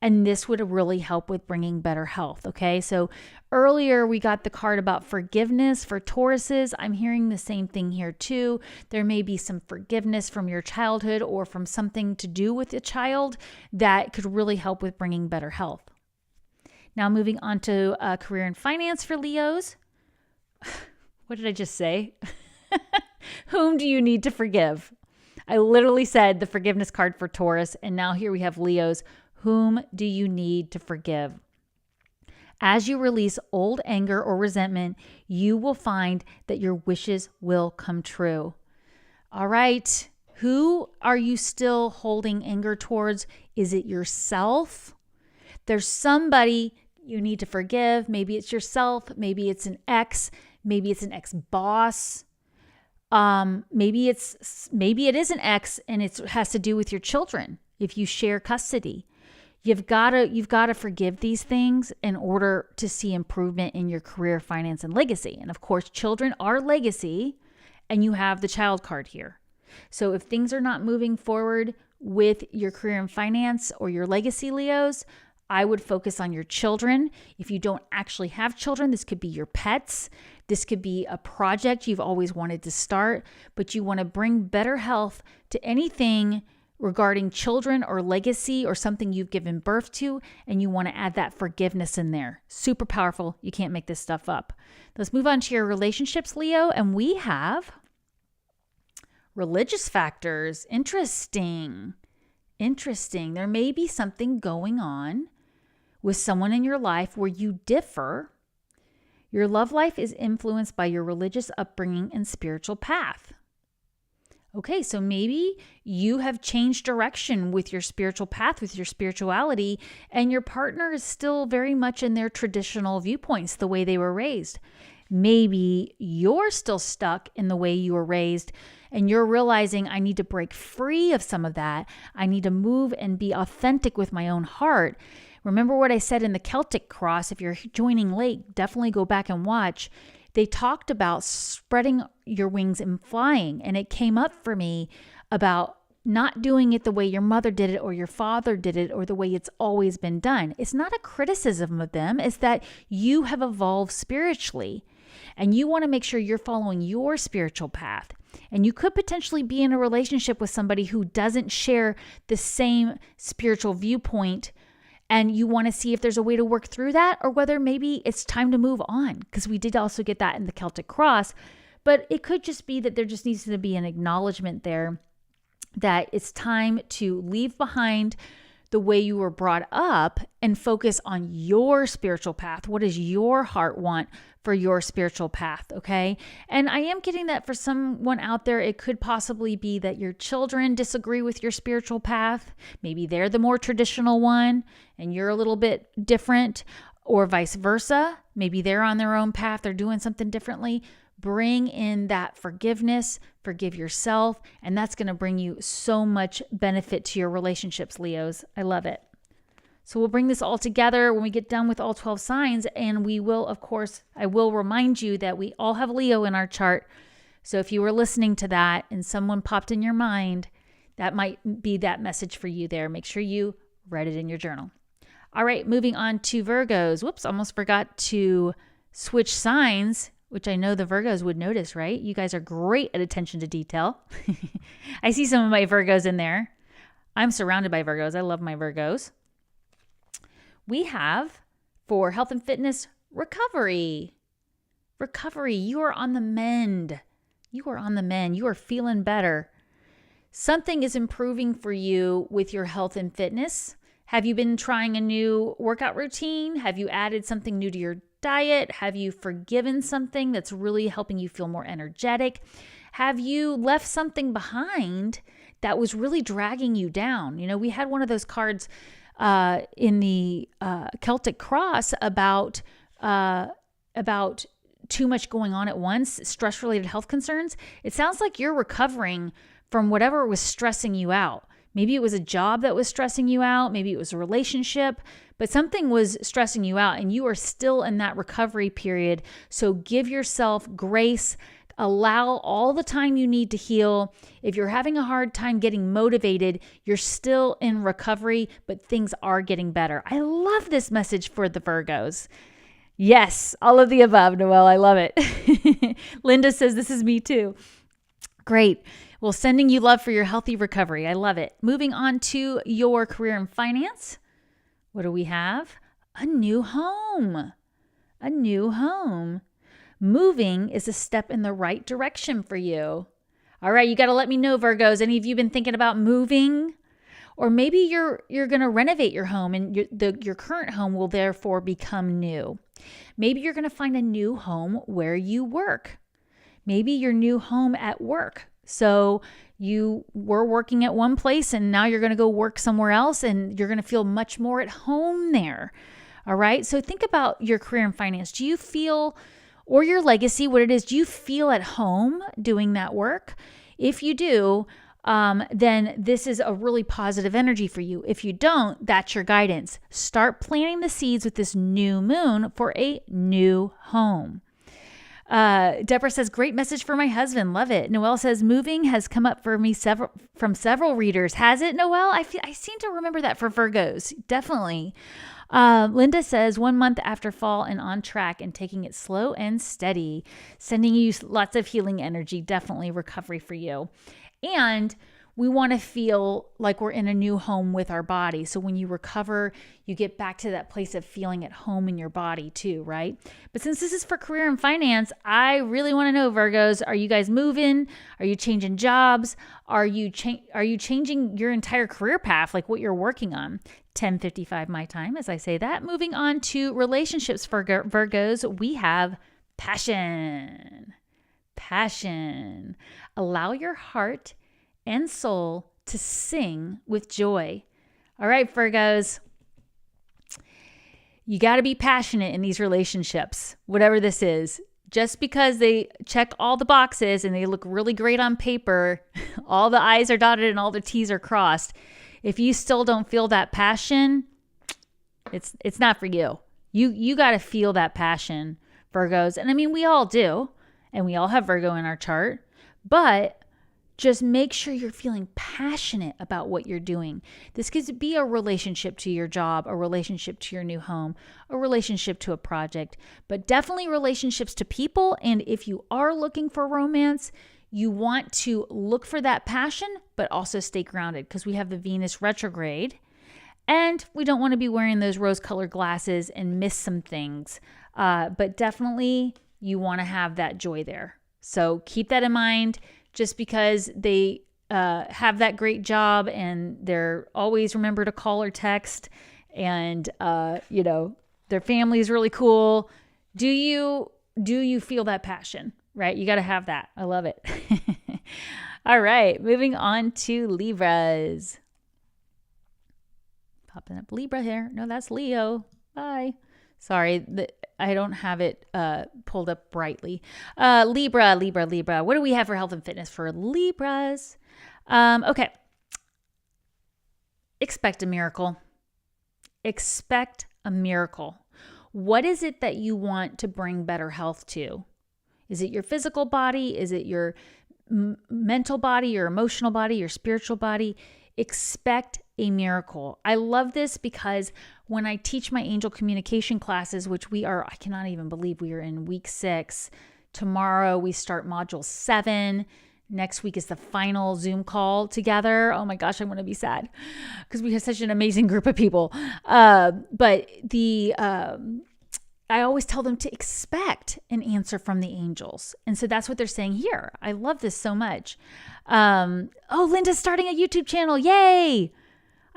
And this would really help with bringing better health, okay? So earlier we got the card about forgiveness for Tauruses. I'm hearing the same thing here too. There may be some forgiveness from your childhood or from something to do with a child that could really help with bringing better health. Now moving on to career and finance for Leos. What did I just say? Whom do you need to forgive? I literally said the forgiveness card for Taurus, and now here we have Leos. Whom do you need to forgive? As you release old anger or resentment, you will find that your wishes will come true. All right. Who are you still holding anger towards? Is it yourself? There's somebody you need to forgive. Maybe it's yourself. Maybe it's an ex. Maybe it's an ex-boss. Maybe it is an ex and it has to do with your children. If you share custody, you've got to forgive these things in order to see improvement in your career, finance, and legacy. And of course, children are legacy, and you have the child card here. So if things are not moving forward with your career and finance or your legacy, Leos, I would focus on your children. If you don't actually have children, this could be your pets. This could be a project you've always wanted to start, but you want to bring better health to anything regarding children or legacy or something you've given birth to, and you want to add that forgiveness in there. Super powerful. You can't make this stuff up. Let's move on to your relationships, Leo, and we have religious factors. Interesting. There may be something going on with someone in your life where you differ. Your love life is influenced by your religious upbringing and spiritual path. Okay, so maybe you have changed direction with your spiritual path, with your spirituality, and your partner is still very much in their traditional viewpoints, the way they were raised. Maybe you're still stuck in the way you were raised, and you're realizing, I need to break free of some of that. I need to move and be authentic with my own heart. Remember what I said in the Celtic cross. If you're joining late, definitely go back and watch. They talked about spreading your wings and flying. And it came up for me about not doing it the way your mother did it or your father did it or the way it's always been done. It's not a criticism of them. It's that you have evolved spiritually and you want to make sure you're following your spiritual path. And you could potentially be in a relationship with somebody who doesn't share the same spiritual viewpoint. And you want to see if there's a way to work through that or whether maybe it's time to move on, because we did also get that in the Celtic cross. But it could just be that there just needs to be an acknowledgement there that it's time to leave behind the way you were brought up and focus on your spiritual path. What does your heart want for your spiritual path? Okay. And I am getting that for someone out there, it could possibly be that your children disagree with your spiritual path. Maybe they're the more traditional one and you're a little bit different, or vice versa. Maybe they're on their own path. They're doing something differently. Bring in that forgiveness, forgive yourself, and that's going to bring you so much benefit to your relationships, Leos. I love it. So we'll bring this all together when we get done with all 12 signs, and we will, of course, I will remind you that we all have Leo in our chart. So if you were listening to that and someone popped in your mind, that might be that message for you there. Make sure you write it in your journal. All right, moving on to Virgos. Whoops, almost forgot to switch signs, which I know the Virgos would notice, right? You guys are great at attention to detail. I see some of my Virgos in there. I'm surrounded by Virgos. I love my Virgos. We have, for health and fitness, recovery. Recovery. You are on the mend. You are on the mend. You are feeling better. Something is improving for you with your health and fitness. Have you been trying a new workout routine? Have you added something new to your diet? Have you forgiven something that's really helping you feel more energetic? Have you left something behind that was really dragging you down? You know, we had one of those cards in the Celtic cross about too much going on at once, stress-related health concerns. It sounds like you're recovering from whatever was stressing you out. Maybe it was a job that was stressing you out. Maybe it was a relationship, but something was stressing you out and you are still in that recovery period. So give yourself grace. Allow all the time you need to heal. If you're having a hard time getting motivated, you're still in recovery, but things are getting better. I love this message for the Virgos. Yes, all of the above, Noelle. I love it. Linda says, this is me too. Great. Well, sending you love for your healthy recovery. I love it. Moving on to your career and finance. What do we have? A new home. A new home. Moving is a step in the right direction for you. All right, you got to let me know, Virgos. Any of you been thinking about moving? Or maybe you're going to renovate your home and your current home will therefore become new. Maybe you're going to find a new home where you work. Maybe your new home at work. So you were working at one place and now you're going to go work somewhere else and you're going to feel much more at home there. All right. So think about your career and finance. Do you feel, or your legacy, what it is, do you feel at home doing that work? If you do, then this is a really positive energy for you. If you don't, that's your guidance. Start planting the seeds with this new moon for a new home. Deborah says, great message for my husband. Love it. Noelle says, moving has come up for me from several readers. Has it, Noelle? I seem to remember that for Virgos. Definitely. Linda says, 1 month after fall and on track and taking it slow and steady. Sending you lots of healing energy. Definitely recovery for you. And we want to feel like we're in a new home with our body. So when you recover, you get back to that place of feeling at home in your body too, right? But since this is for career and finance, I really want to know, Virgos, are you guys moving? Are you changing jobs? Are you changing your entire career path, like what you're working on? 10:55 my time as I say that. Moving on to relationships for Virgos, we have passion. Passion. Allow your heart and soul to sing with joy. All right, Virgos. You got to be passionate in these relationships, whatever this is. Just because they check all the boxes and they look really great on paper, all the I's are dotted and all the T's are crossed. If you still don't feel that passion, it's not for you. You got to feel that passion, Virgos. And I mean, we all do. And we all have Virgo in our chart, but just make sure you're feeling passionate about what you're doing. This could be a relationship to your job, a relationship to your new home, a relationship to a project, but definitely relationships to people. And if you are looking for romance, you want to look for that passion, but also stay grounded because we have the Venus retrograde and we don't want to be wearing those rose-colored glasses and miss some things. But definitely you want to have that joy there. So keep that in mind. Just because they have that great job and they're always remember to call or text and, their family is really cool. Do you feel that passion, right? You got to have that. I love it. All right. Moving on to Libras. Popping up Libra here. No, that's Leo. Bye. Sorry, I don't have it pulled up brightly. Libra. What do we have for health and fitness for Libras? Okay. Expect a miracle. Expect a miracle. What is it that you want to bring better health to? Is it your physical body? Is it your mental body, your emotional body, your spiritual body? Expect a miracle. I love this because when I teach my angel communication classes, which I cannot even believe we are in week 6. Tomorrow we start module 7. Next week is the final Zoom call together. Oh my gosh, I'm going to be sad because we have such an amazing group of people. I always tell them to expect an answer from the angels. And so that's what they're saying here. I love this so much. Linda's starting a YouTube channel. Yay.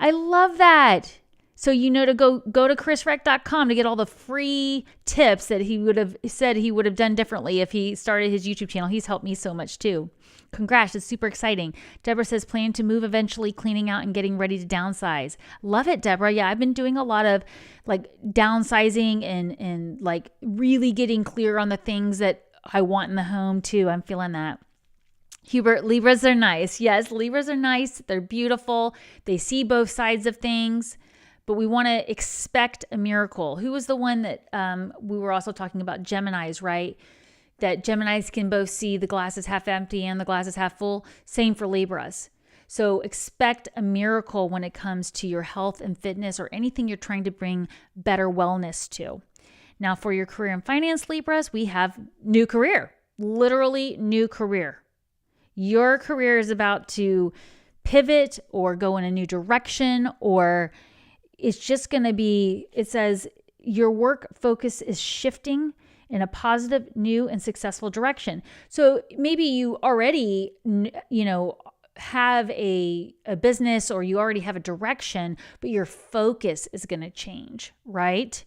I love that. So to go to chrisrec.com to get all the free tips that he would have said he would have done differently if he started his YouTube channel. He's helped me so much too. Congrats, it's super exciting. Deborah says, plan to move eventually, cleaning out and getting ready to downsize. Love it, Deborah. Yeah, I've been doing a lot of downsizing and really getting clear on the things that I want in the home too. I'm feeling that. Hubert, Libras are nice. Yes, Libras are nice. They're beautiful. They see both sides of things, but we want to expect a miracle. Who was the one that we were also talking about? Geminis, right? That Geminis can both see the glass is half empty and the glass is half full. Same for Libras. So expect a miracle when it comes to your health and fitness or anything you're trying to bring better wellness to. Now for your career and finance, Libras, we have new career. Literally new career. Your career is about to pivot or go in a new direction, or it's just going to be, it says your work focus is shifting in a positive, new, and successful direction. So maybe you already, have a business or you already have a direction, but your focus is going to change, right?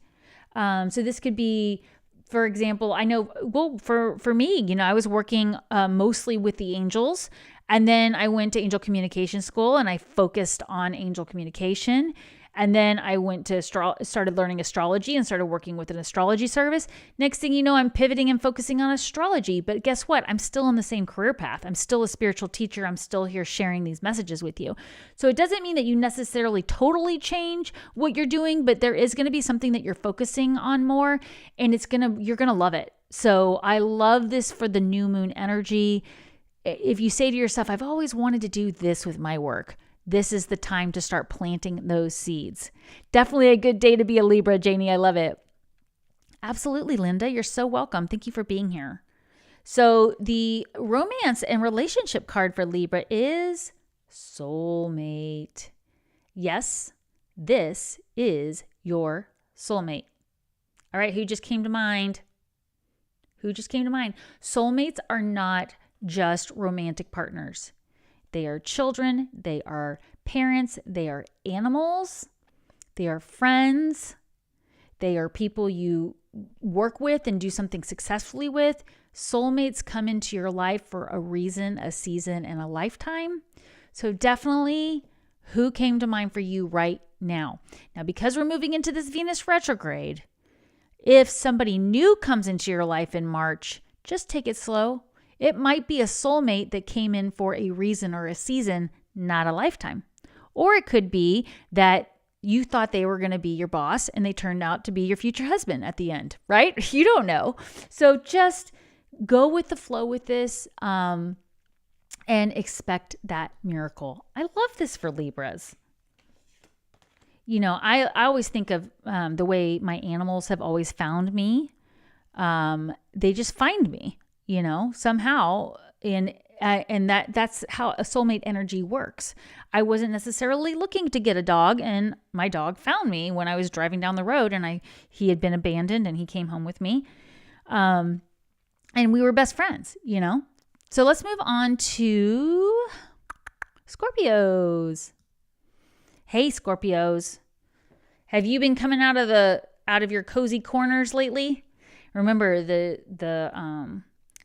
So this could be, for example, I know, well, for me, I was working mostly with the angels, and then I went to angel communication school and I focused on angel communication. And then I went to started learning astrology and started working with an astrology service. Next thing you know, I'm pivoting and focusing on astrology. But guess what? I'm still on the same career path. I'm still a spiritual teacher. I'm still here sharing these messages with you. So it doesn't mean that you necessarily totally change what you're doing, but there is going to be something that you're focusing on more, and you're going to love it. So I love this for the new moon energy. If you say to yourself, I've always wanted to do this with my work, this is the time to start planting those seeds. Definitely a good day to be a Libra, Janie. I love it. Absolutely, Linda. You're so welcome. Thank you for being here. So the romance and relationship card for Libra is soulmate. Yes, this is your soulmate. All right, who just came to mind? Soulmates are not just romantic partners. They are children, they are parents, they are animals, they are friends, they are people you work with and do something successfully with. Soulmates come into your life for a reason, a season, and a lifetime. So definitely, who came to mind for you right now? Now, because we're moving into this Venus retrograde, if somebody new comes into your life in March, just take it slow. It might be a soulmate that came in for a reason or a season, not a lifetime. Or it could be that you thought they were going to be your boss and they turned out to be your future husband at the end, right? You don't know. So just go with the flow with this and expect that miracle. I love this for Libras. I always think of the way my animals have always found me. They just find me. Somehow, and that's how a soulmate energy works. I wasn't necessarily looking to get a dog, and my dog found me when I was driving down the road, and he had been abandoned, and he came home with me, and we were best friends. So let's move on to Scorpios. Hey, Scorpios, have you been coming out of your cozy corners lately? Remember the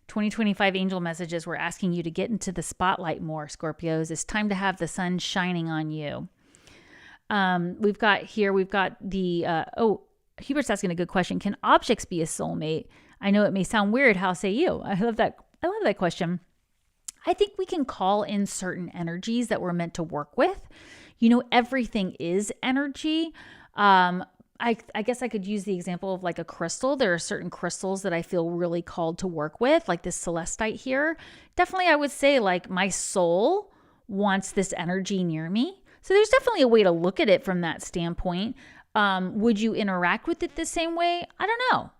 2025 angel messages were asking you to get into the spotlight more, Scorpios. It's time to have the sun shining on you. We've got the, Hubert's asking a good question. Can objects be a soulmate? I know it may sound weird. How say you? I love that question. I think we can call in certain energies that we're meant to work with. Everything is energy. I guess I could use the example of like a crystal. There are certain crystals that I feel really called to work with, like this celestite here. Definitely, I would say like my soul wants this energy near me. So there's definitely a way to look at it from that standpoint. Would you interact with it the same way? I don't know.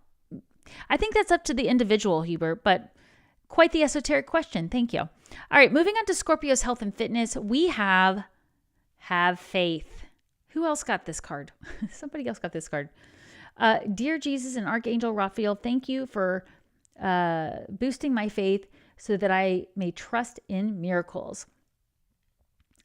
I think that's up to the individual, Hubert, but quite the esoteric question. Thank you. All right, moving on to Scorpio's health and fitness, we have faith. Who else got this card? Somebody else got this card. Dear Jesus and Archangel Raphael, thank you for boosting my faith so that I may trust in miracles.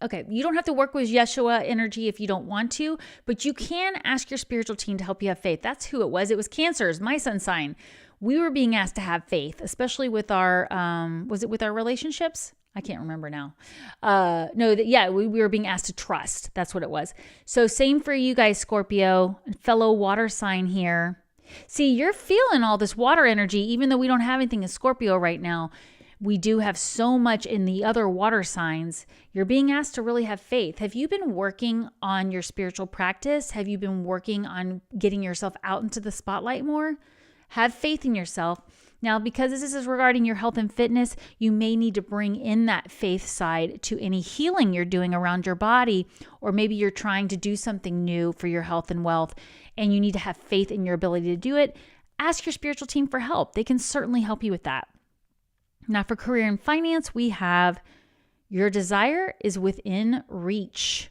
Okay, you don't have to work with Yeshua energy if you don't want to, but you can ask your spiritual team to help you have faith. That's who it was. It was Cancers, my sun sign. We were being asked to have faith, especially with our, was it with our relationships? I can't remember now. We were being asked to trust. That's what it was. So same for you guys, Scorpio, fellow water sign here. See, you're feeling all this water energy, even though we don't have anything in Scorpio right now. We do have so much in the other water signs. You're being asked to really have faith. Have you been working on your spiritual practice? Have you been working on getting yourself out into the spotlight more? Have faith in yourself. Now, because this is regarding your health and fitness, you may need to bring in that faith side to any healing you're doing around your body, or maybe you're trying to do something new for your health and wealth, and you need to have faith in your ability to do it. Ask your spiritual team for help. They can certainly help you with that. Now, for career and finance, we have your desire is within reach.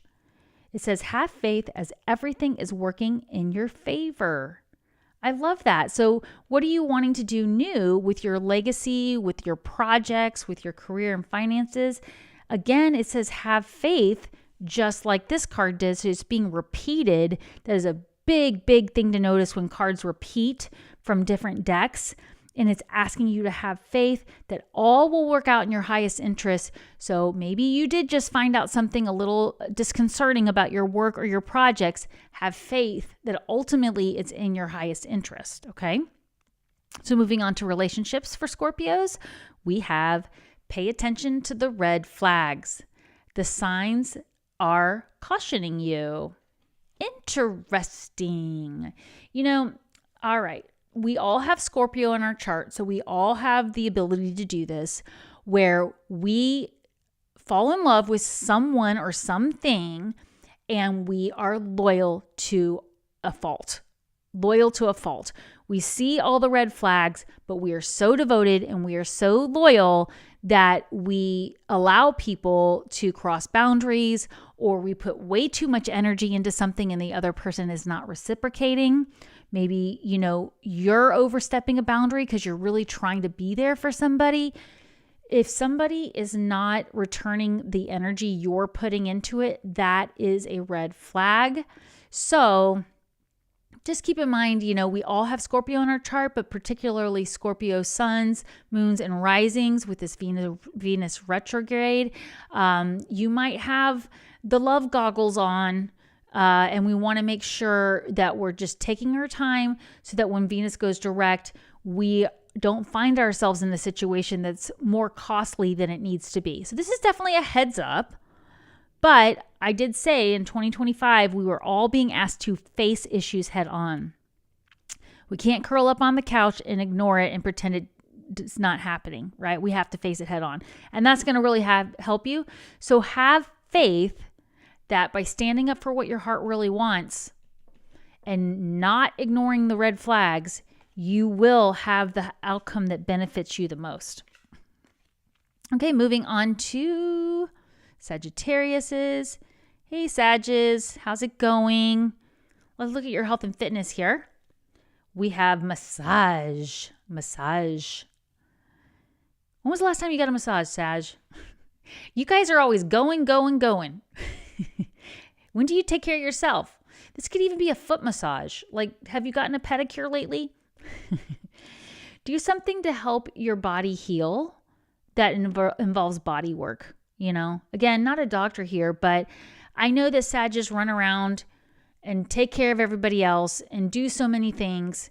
It says, have faith as everything is working in your favor. I love that. So what are you wanting to do new with your legacy, with your projects, with your career and finances? Again, it says have faith, just like this card does. So it's being repeated. That is a big, big thing to notice when cards repeat from different decks. And it's asking you to have faith that all will work out in your highest interest. So maybe you did just find out something a little disconcerting about your work or your projects. Have faith that ultimately it's in your highest interest, okay? So moving on to relationships for Scorpios, we have pay attention to the red flags. The signs are cautioning you. Interesting. All right. We all have Scorpio in our chart, so we all have the ability to do this, where we fall in love with someone or something and we are loyal to a fault. We see all the red flags, but we are so devoted and we are so loyal that we allow people to cross boundaries, or we put way too much energy into something and the other person is not reciprocating. Maybe, you're overstepping a boundary because you're really trying to be there for somebody. If somebody is not returning the energy you're putting into it, that is a red flag. So just keep in mind, we all have Scorpio in our chart, but particularly Scorpio suns, moons, and risings with this Venus retrograde. You might have the love goggles on, and we want to make sure that we're just taking our time so that when Venus goes direct, we don't find ourselves in the situation that's more costly than it needs to be. So this is definitely a heads up. But I did say in 2025, we were all being asked to face issues head on. We can't curl up on the couch and ignore it and pretend it's not happening, right? We have to face it head on. And that's going to really help you. So have faith that by standing up for what your heart really wants and not ignoring the red flags, you will have the outcome that benefits you the most. Okay, moving on to Sagittarius's. Hey, Sagittarius, how's it going? Let's look at your health and fitness here. We have massage. When was the last time you got a massage, Sag? You guys are always going. When do you take care of yourself? This could even be a foot massage. Like, have you gotten a pedicure lately? Do something to help your body heal that involves body work. Again, not a doctor here, but I know that Sagittarius run around and take care of everybody else and do so many things.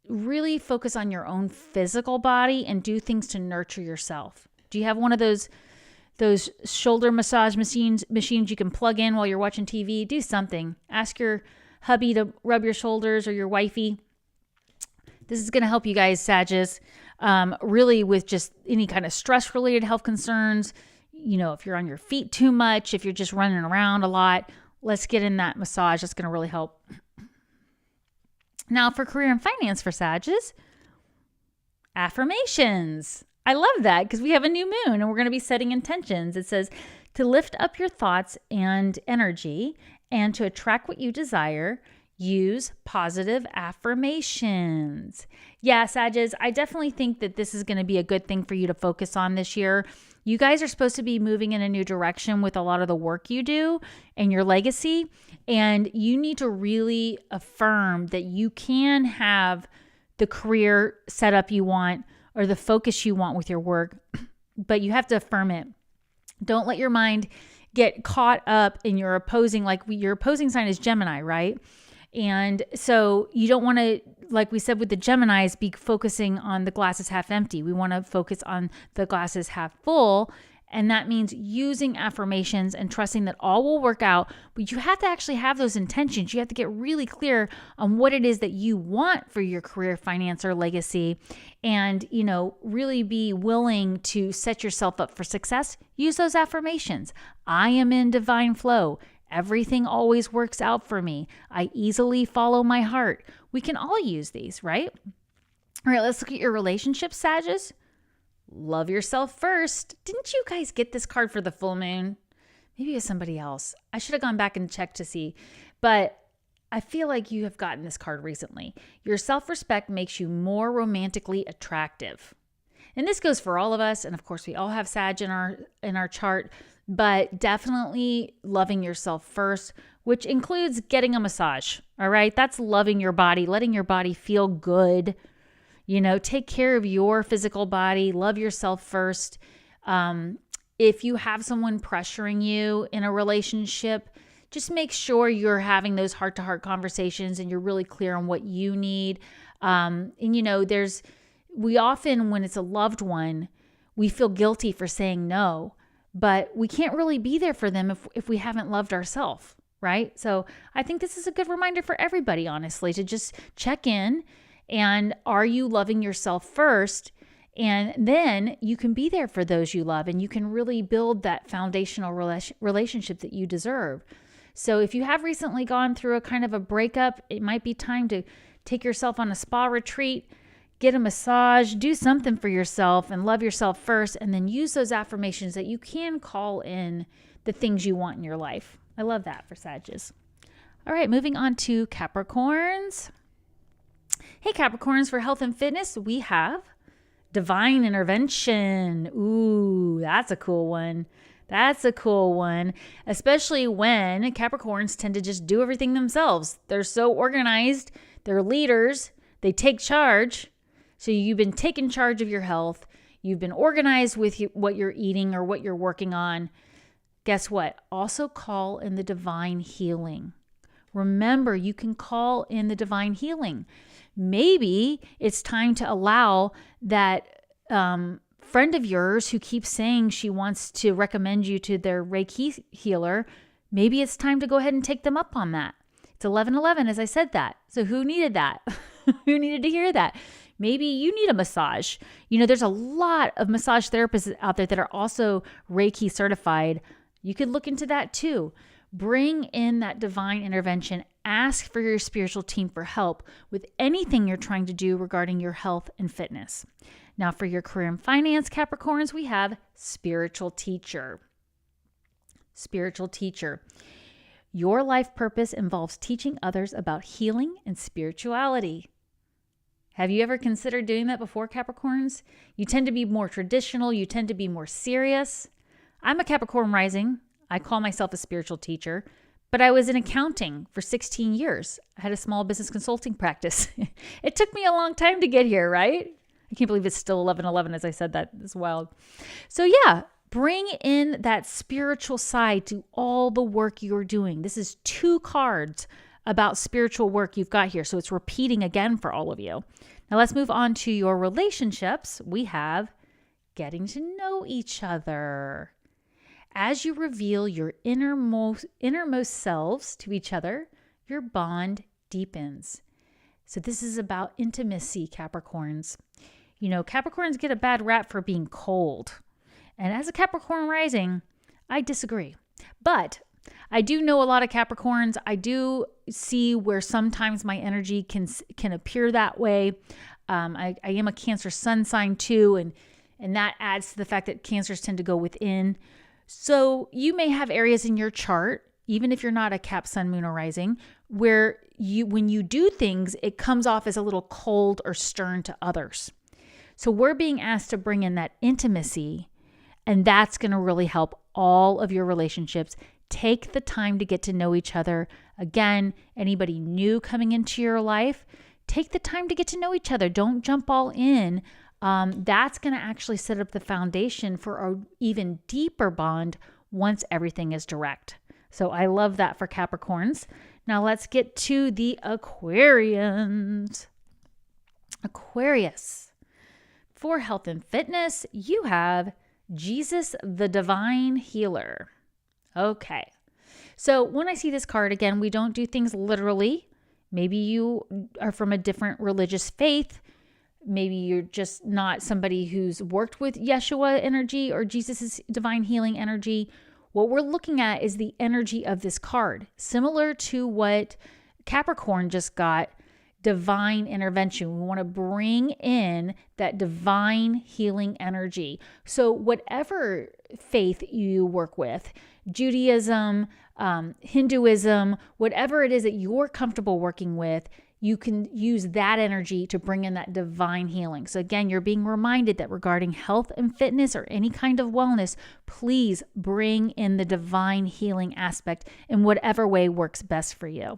Really focus on your own physical body and do things to nurture yourself. Do you have one of those shoulder massage machines you can plug in while you're watching TV? Do something. Ask your hubby to rub your shoulders or your wifey. This is going to help you guys, Sagittarius, really with just any kind of stress-related health concerns. If you're on your feet too much, if you're just running around a lot, let's get in that massage. That's going to really help. Now for career and finance for Sagittarius, affirmations. I love that because we have a new moon and we're going to be setting intentions. It says to lift up your thoughts and energy and to attract what you desire, use positive affirmations. Yeah, Sagittarius, I definitely think that this is going to be a good thing for you to focus on this year. You guys are supposed to be moving in a new direction with a lot of the work you do and your legacy. And you need to really affirm that you can have the career setup you want or the focus you want with your work, but you have to affirm it. Don't let your mind get caught up in your opposing, your opposing sign is Gemini, right? And so you don't want to, like we said with the Geminis, be focusing on the glass is half empty. We want to focus on the glass is half full. And that means using affirmations and trusting that all will work out. But you have to actually have those intentions. You have to get really clear on what it is that you want for your career, finance, or legacy. And, really be willing to set yourself up for success. Use those affirmations. I am in divine flow. Everything always works out for me. I easily follow my heart. We can all use these, right? All right, let's look at your relationships, Sagittarius. Love yourself first. Didn't you guys get this card for the full moon? Maybe it was somebody else. I should have gone back and checked to see. But I feel like you have gotten this card recently. Your self-respect makes you more romantically attractive. And this goes for all of us. And of course, we all have Sag in our chart, but definitely loving yourself first, which includes getting a massage. All right. That's loving your body, letting your body feel good. Take care of your physical body, love yourself first. If you have someone pressuring you in a relationship, just make sure you're having those heart-to-heart conversations and you're really clear on what you need. We often, when it's a loved one, we feel guilty for saying no, but we can't really be there for them if we haven't loved ourselves, right? So I think this is a good reminder for everybody, honestly, to just check in. And are you loving yourself first? And then you can be there for those you love and you can really build that foundational relationship that you deserve. So if you have recently gone through a kind of a breakup, it might be time to take yourself on a spa retreat, get a massage, do something for yourself and love yourself first, and then use those affirmations that you can call in the things you want in your life. I love that for Sagittarius. All right, moving on to Capricorns. Hey, Capricorns, for health and fitness, we have divine intervention. Ooh, that's a cool one. That's a cool one, especially when Capricorns tend to just do everything themselves. They're so organized. They're leaders. They take charge. So you've been taking charge of your health. You've been organized with what you're eating or what you're working on. Guess what? Also call in the divine healing. Remember, you can call in the divine healing. Maybe it's time to allow that friend of yours who keeps saying she wants to recommend you to their Reiki healer. Maybe it's time to go ahead and take them up on that. It's 11:11 as I said that. So who needed that? Who needed to hear that? Maybe you need a massage. There's a lot of massage therapists out there that are also Reiki certified. You could look into that too. Bring in that divine intervention. Ask for your spiritual team for help with anything you're trying to do regarding your health and fitness. Now, for your career and finance, Capricorns, we have spiritual teacher. Spiritual teacher. Your life purpose involves teaching others about healing and spirituality. Have you ever considered doing that before, Capricorns? You tend to be more traditional. You tend to be more serious. I'm a Capricorn rising. I call myself a spiritual teacher, but I was in accounting for 16 years. I had a small business consulting practice. It took me a long time to get here, right? I can't believe it's still 11:11 as I said that. It's wild. So yeah, bring in that spiritual side to all the work you're doing. This is 2 cards about spiritual work you've got here. So it's repeating again for all of you. Now let's move on to your relationships. We have getting to know each other. As you reveal your innermost selves to each other, your bond deepens. So this is about intimacy, Capricorns. Capricorns get a bad rap for being cold. And as a Capricorn rising, I disagree. But I do know a lot of Capricorns. I do see where sometimes my energy can appear that way. I am a Cancer sun sign too, and that adds to the fact that Cancers tend to go within. So you may have areas in your chart, even if you're not a Cap, Sun, Moon, or Rising, where when you do things, it comes off as a little cold or stern to others. So we're being asked to bring in that intimacy, and that's going to really help all of your relationships. Take the time to get to know each other. Again, anybody new coming into your life, take the time to get to know each other. Don't jump all in. That's going to actually set up the foundation for an even deeper bond once everything is direct. So I love that for Capricorns. Now let's get to the Aquarians. Aquarius. For health and fitness, you have Jesus, the divine healer. Okay. So when I see this card, again, we don't do things literally. Maybe you are from a different religious faith. Maybe you're just not somebody who's worked with Yeshua energy or Jesus's divine healing energy. What we're looking at is the energy of this card, similar to what Capricorn just got, divine intervention. We want to bring in that divine healing energy. So whatever faith you work with, Judaism, Hinduism, whatever it is that you're comfortable working with, you can use that energy to bring in that divine healing. So again, you're being reminded that regarding health and fitness or any kind of wellness, please bring in the divine healing aspect in whatever way works best for you.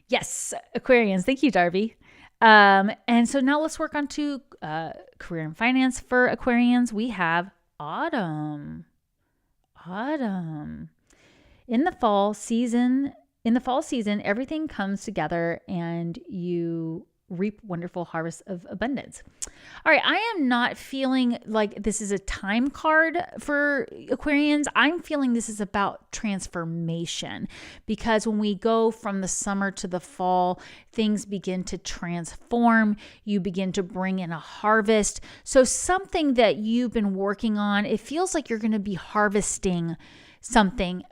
Yes, Aquarians. Thank you, Darby. And so now let's work on to career and finance for Aquarians. We have autumn. In the fall season, everything comes together and you reap wonderful harvests of abundance. All right, I am not feeling like this is a time card for Aquarians. I'm feeling this is about transformation, because when we go from the summer to the fall, things begin to transform. You begin to bring in a harvest. So something that you've been working on, it feels like you're going to be harvesting something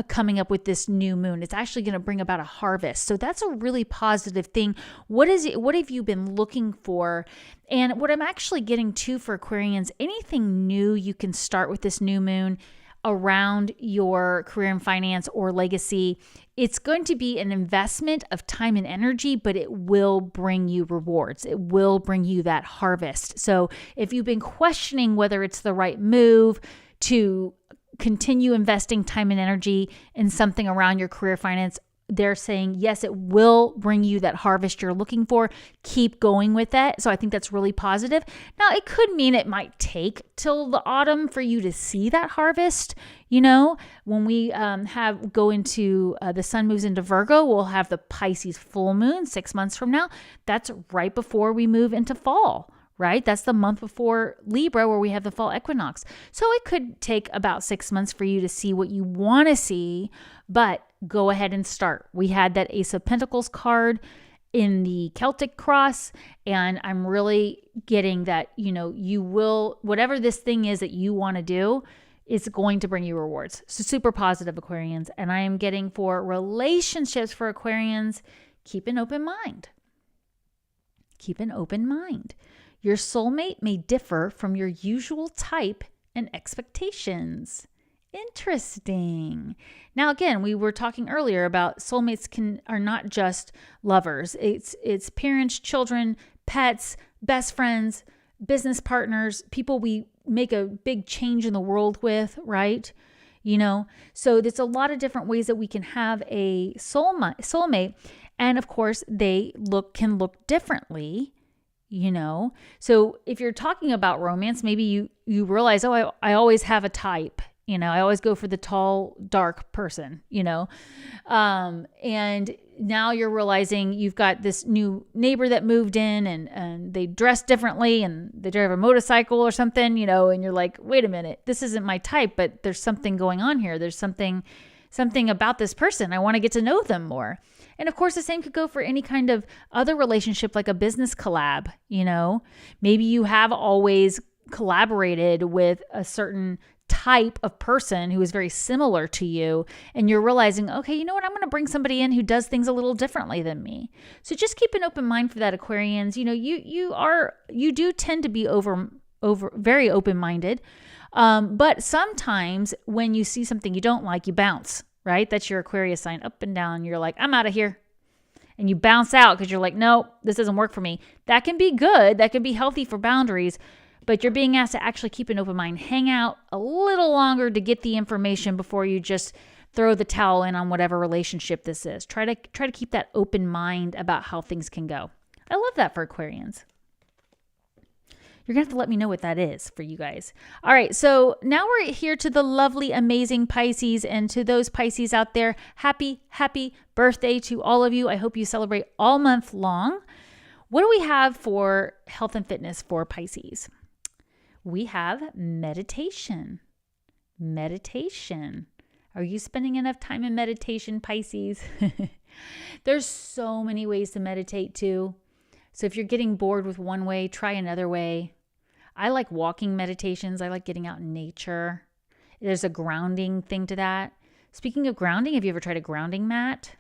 coming up with this new moon. It's actually going to bring about a harvest. So that's a really positive thing. What have you been looking for? And what I'm actually getting to for Aquarians, anything new you can start with this new moon around your career and finance or legacy. It's going to be an investment of time and energy, but it will bring you rewards. It will bring you that harvest. So if you've been questioning whether it's the right move to continue investing time and energy in something around your career finance, they're saying, yes, it will bring you that harvest you're looking for. Keep going with that. So I think that's really positive. Now, it could mean it might take till the autumn for you to see that harvest. You know, when we go into the sun moves into Virgo, we'll have the Pisces full moon 6 months from now. That's right before we move into fall. Right? That's the month before Libra, where we have the fall equinox. So it could take about 6 months for you to see what you want to see, but go ahead and start. We had that Ace of Pentacles card in the Celtic cross, and I'm really getting that, you will, whatever this thing is that you want to do, it's going to bring you rewards. So super positive, Aquarians. And I am getting for relationships for Aquarians, keep an open mind. Keep an open mind. Your soulmate may differ from your usual type and expectations. Interesting. Now, again, we were talking earlier about soulmates are not just lovers. It's parents, children, pets, best friends, business partners, people we make a big change in the world with, right? So there's a lot of different ways that we can have a soulmate. And of course, they can look differently. So if you're talking about romance, maybe you realize, I always have a type, I always go for the tall, dark person, and now you're realizing you've got this new neighbor that moved in and they dress differently and they drive a motorcycle or something, and you're like, wait a minute, this isn't my type, but there's something going on here. There's something about this person. I want to get to know them more. And of course, the same could go for any kind of other relationship, like a business collab. Maybe you have always collaborated with a certain type of person who is very similar to you, and you're realizing, okay, you know what? I'm going to bring somebody in who does things a little differently than me. So just keep an open mind for that, Aquarians. You do tend to be over very open-minded, but sometimes when you see something you don't like, you bounce. Right? That's your Aquarius sign, up and down. You're like, I'm out of here. And you bounce out because you're like, no, this doesn't work for me. That can be good. That can be healthy for boundaries. But you're being asked to actually keep an open mind. Hang out a little longer to get the information before you just throw the towel in on whatever relationship this is. Try to keep that open mind about how things can go. I love that for Aquarians. You're going to have to let me know what that is for you guys. All right, so now we're here to the lovely, amazing Pisces. And to those Pisces out there, happy, happy birthday to all of you. I hope you celebrate all month long. What do we have for health and fitness for Pisces? We have meditation. Meditation. Are you spending enough time in meditation, Pisces? There's so many ways to meditate too. So if you're getting bored with one way, try another way. I like walking meditations. I like getting out in nature. There's a grounding thing to that. Speaking of grounding, have you ever tried a grounding mat?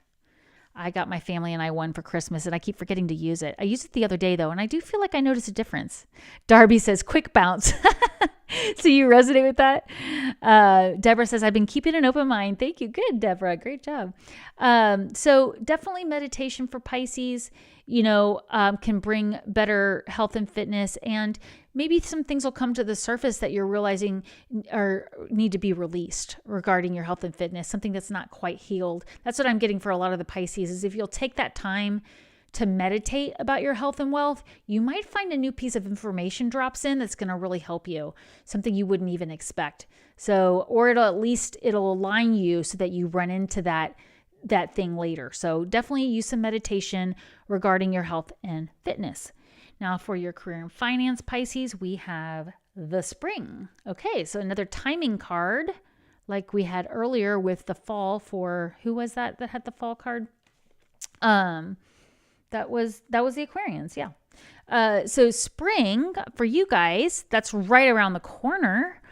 I got my family and I one for Christmas, and I keep forgetting to use it. I used it the other day, though, and I do feel like I noticed a difference. Darby says, quick bounce. So you resonate with that? Deborah says, I've been keeping an open mind. Thank you. Good, Deborah. Great job. So definitely meditation for Pisces, can bring better health and fitness, and maybe some things will come to the surface that you're realizing or need to be released regarding your health and fitness, something that's not quite healed. That's what I'm getting for a lot of the Pisces, is if you'll take that time to meditate about your health and wealth, you might find a new piece of information drops in that's going to really help you, something you wouldn't even expect. So, or it'll align you so that you run into that thing later. So definitely use some meditation regarding your health and fitness. Now for your career and finance, Pisces, we have the spring. Okay, so another timing card like we had earlier with the fall for, who was that had the fall card? That was the Aquarians, yeah. So spring for you guys, that's right around the corner.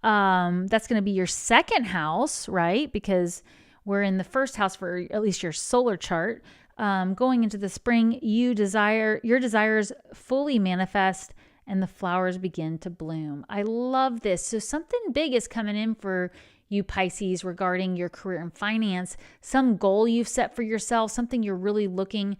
That's going to be your second house, right? Because we're in the first house for at least your solar chart. Going into the spring, your desires fully manifest and the flowers begin to bloom. I love this. So something big is coming in for you Pisces regarding your career and finance. Some goal you've set for yourself, something you're really looking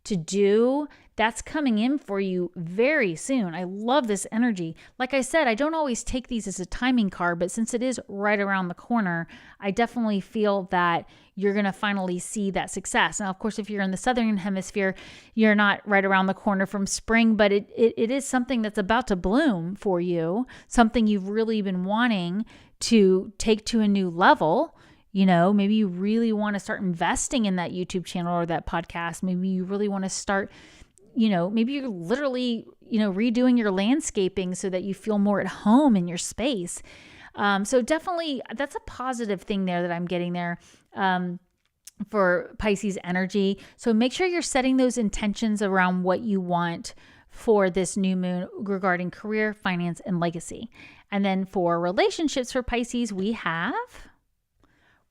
to do, that's coming in for you very soon. I love this energy. Like I said, I don't always take these as a timing card, but since it is right around the corner, I definitely feel that you're going to finally see that success. Now, of course, if you're in the southern hemisphere, you're not right around the corner from spring, but it is something that's about to bloom for you, something you've really been wanting to take to a new level. Maybe you really want to start investing in that YouTube channel or that podcast. Maybe you really want to start, maybe you're literally, redoing your landscaping so that you feel more at home in your space. So definitely that's a positive thing there that I'm getting there for Pisces energy. So make sure you're setting those intentions around what you want for this new moon regarding career, finance, and legacy. And then for relationships for Pisces, we have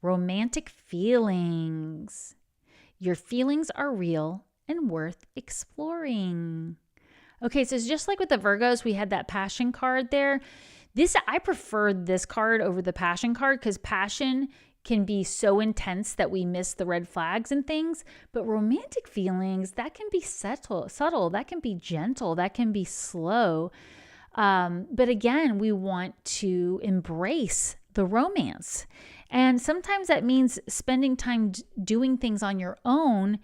romantic feelings. Your feelings are real and worth exploring. Okay, so it's just like with the Virgos, we had that passion card there. I prefer this card over the passion card because passion can be so intense that we miss the red flags and things. But romantic feelings, that can be subtle, that can be gentle, that can be slow. But again, we want to embrace the romance. And sometimes that means spending time doing things on your own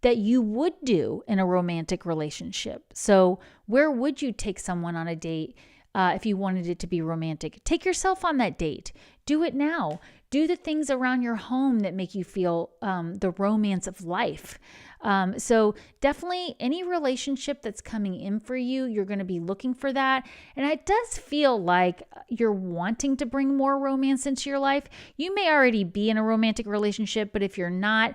that you would do in a romantic relationship. So where would you take someone on a date if you wanted it to be romantic? Take yourself on that date. Do it now. Do the things around your home that make you feel the romance of life. So definitely any relationship that's coming in for you, you're going to be looking for that. And it does feel like you're wanting to bring more romance into your life. You may already be in a romantic relationship, but if you're not,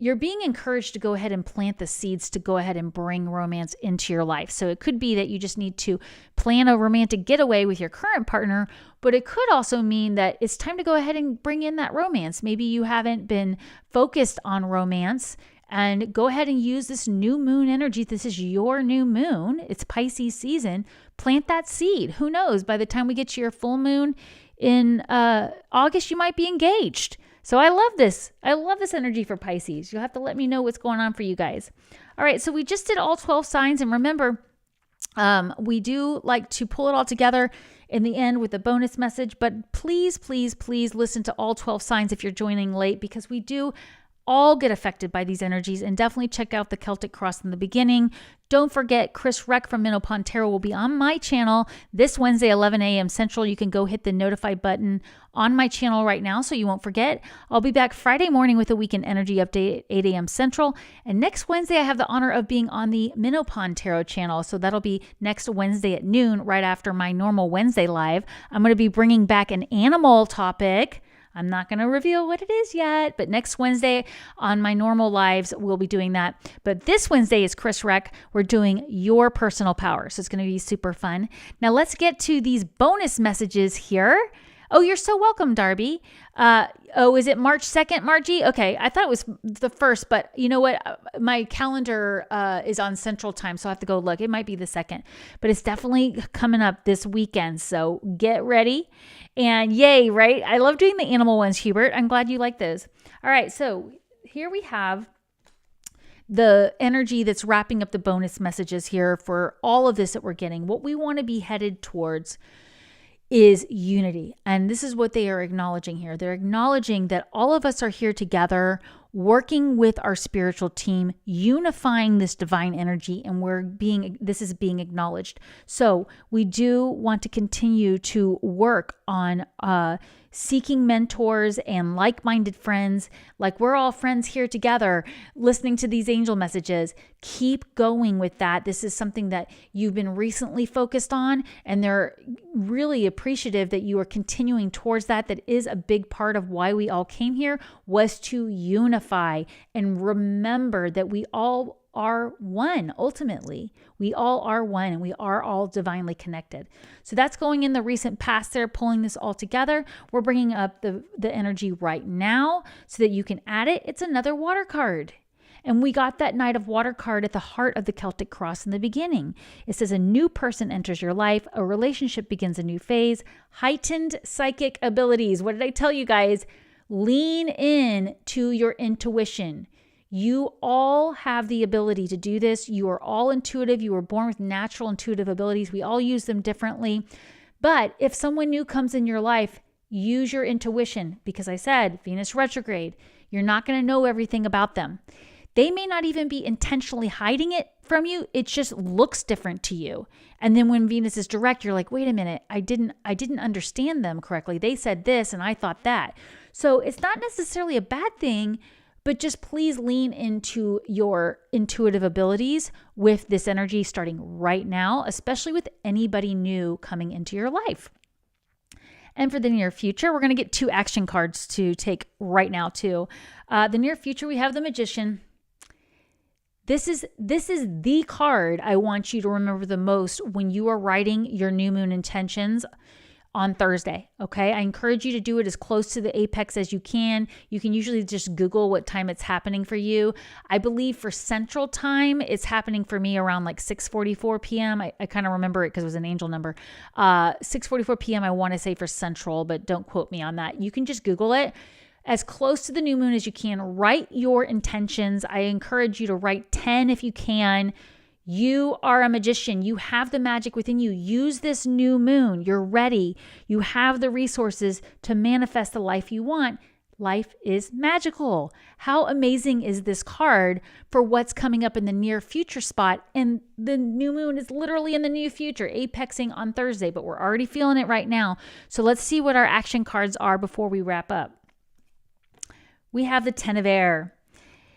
you're being encouraged to go ahead and plant the seeds to go ahead and bring romance into your life. So it could be that you just need to plan a romantic getaway with your current partner, but it could also mean that it's time to go ahead and bring in that romance. Maybe you haven't been focused on romance, and go ahead and use this new moon energy. This is your new moon. It's Pisces season. Plant that seed. Who knows? By the time we get to your full moon in August, you might be engaged. So I love this. I love this energy for Pisces. You'll have to let me know what's going on for you guys. All right, so we just did all 12 signs. And remember, we do like to pull it all together in the end with a bonus message. But please, please, please listen to all 12 signs if you're joining late, because we do all get affected by these energies. And definitely check out the Celtic Cross in the beginning. Don't forget, Chris Reck from Menopon Tarot will be on my channel this Wednesday, 11 a.m. Central. You can go hit the notify button on my channel right now so you won't forget. I'll be back Friday morning with a weekend energy update at 8 a.m. Central. And next Wednesday, I have the honor of being on the Menopon Tarot channel. So that'll be next Wednesday at noon, right after my normal Wednesday live. I'm going to be bringing back an animal topic. I'm not going to reveal what it is yet, but next Wednesday on my normal lives, we'll be doing that. But this Wednesday is Chris Reck. We're doing your personal power. So it's going to be super fun. Now let's get to these bonus messages here. Oh, you're so welcome, Darby. Oh, is it March 2nd, Margie? Okay, I thought it was the 1st, but you know what? My calendar is on Central Time, so I have to go look. It might be the 2nd, but it's definitely coming up this weekend, so get ready. And yay, right? I love doing the animal ones, Hubert. I'm glad you like those. All right, so here we have the energy that's wrapping up the bonus messages here for all of this that we're getting. What we want to be headed towards is unity. And this is what they are acknowledging here. They're acknowledging that all of us are here together, working with our spiritual team, unifying this divine energy, and this is being acknowledged. So we do want to continue to work on seeking mentors and like-minded friends. Like we're all friends here together, listening to these angel messages. Keep going with that. This is something that you've been recently focused on, and they're really appreciative that you are continuing towards that. That is a big part of why we all came here, was to unify and remember that we all are one. Ultimately, we all are one, and we are all divinely connected. So that's going in the recent past there, pulling this all together. We're bringing up the energy right now so that you can add it. It's another water card. And we got that Knight of Water card at the heart of the Celtic cross in the beginning. It says a new person enters your life. A relationship begins a new phase. Heightened psychic abilities. What did I tell you guys? Lean in to your intuition. You all have the ability to do this. You are all intuitive. You were born with natural intuitive abilities. We all use them differently. But if someone new comes in your life, use your intuition, because I said Venus retrograde. You're not going to know everything about them. They may not even be intentionally hiding it from you. It just looks different to you. And then when Venus is direct, you're like, wait a minute, I didn't understand them correctly. They said this and I thought that. So it's not necessarily a bad thing, but just please lean into your intuitive abilities with this energy starting right now, especially with anybody new coming into your life. And for the near future, we're going to get 2 action cards to take right now too. The near future, we have the Magician. This is the card I want you to remember the most when you are writing your new moon intentions on Thursday, okay? I encourage you to do it as close to the apex as you can. You can usually just Google what time it's happening for you. I believe for Central Time, it's happening for me around like 6:44 p.m. I kind of remember it because it was an angel number. 6:44 p.m. I want to say for Central, but don't quote me on that. You can just Google it. As close to the new moon as you can. Write your intentions. I encourage you to write 10 if you can. You are a magician. You have the magic within you. Use this new moon. You're ready. You have the resources to manifest the life you want. Life is magical. How amazing is this card for what's coming up in the near future spot? And the new moon is literally in the near future, apexing on Thursday, but we're already feeling it right now. So let's see what our action cards are before we wrap up. We have the 10 of Air.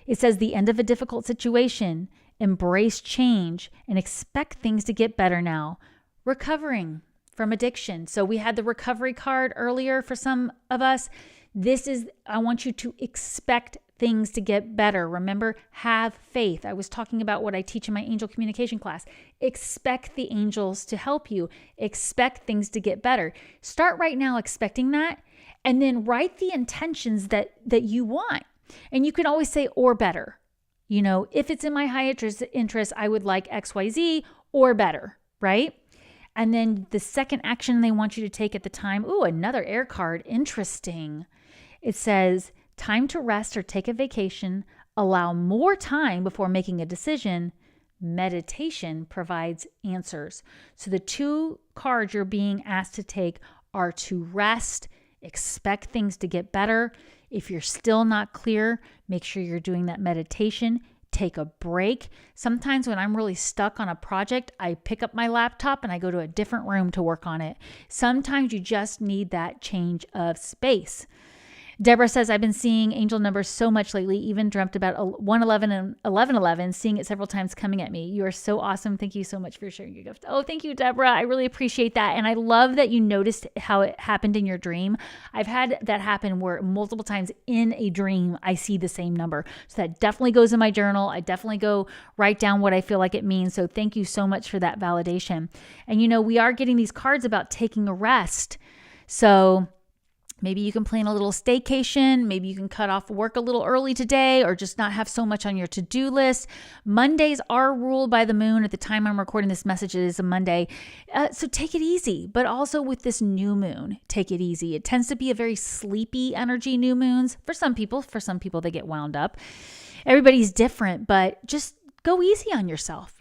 It says the end of a difficult situation. Embrace change and expect things to get better now. Recovering from addiction. So we had the recovery card earlier for some of us. I want you to expect things to get better. Remember, have faith. I was talking about what I teach in my angel communication class. Expect the angels to help you. Expect things to get better. Start right now expecting that, and then write the intentions that you want. And you can always say, or better. You know, if it's in my high interest, I would like XYZ or better, right? And then the second action they want you to take at the time, another air card, interesting. It says, time to rest or take a vacation, allow more time before making a decision. Meditation provides answers. So the 2 cards you're being asked to take are to rest, expect things to get better. If you're still not clear, make sure you're doing that meditation. Take a break. Sometimes when I'm really stuck on a project, I pick up my laptop and I go to a different room to work on it. Sometimes you just need that change of space. Deborah says, I've been seeing angel numbers so much lately, even dreamt about 111 and 1111, seeing it several times coming at me. You are so awesome. Thank you so much for sharing your gift. Oh, thank you, Deborah. I really appreciate that. And I love that you noticed how it happened in your dream. I've had that happen where multiple times in a dream, I see the same number. So that definitely goes in my journal. I definitely go write down what I feel like it means. So thank you so much for that validation. And we are getting these cards about taking a rest. So Maybe you can plan a little staycation. Maybe you can cut off work a little early today or just not have so much on your to-do list. Mondays are ruled by the moon. At the time I'm recording this message, it is a Monday. So take it easy. But also with this new moon, take it easy. It tends to be a very sleepy energy, new moons. For some people, they get wound up. Everybody's different, but just go easy on yourself,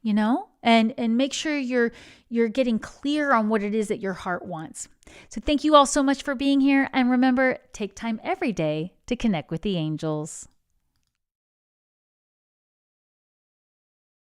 and make sure you're getting clear on what it is that your heart wants. So thank you all so much for being here. And remember, take time every day to connect with the angels.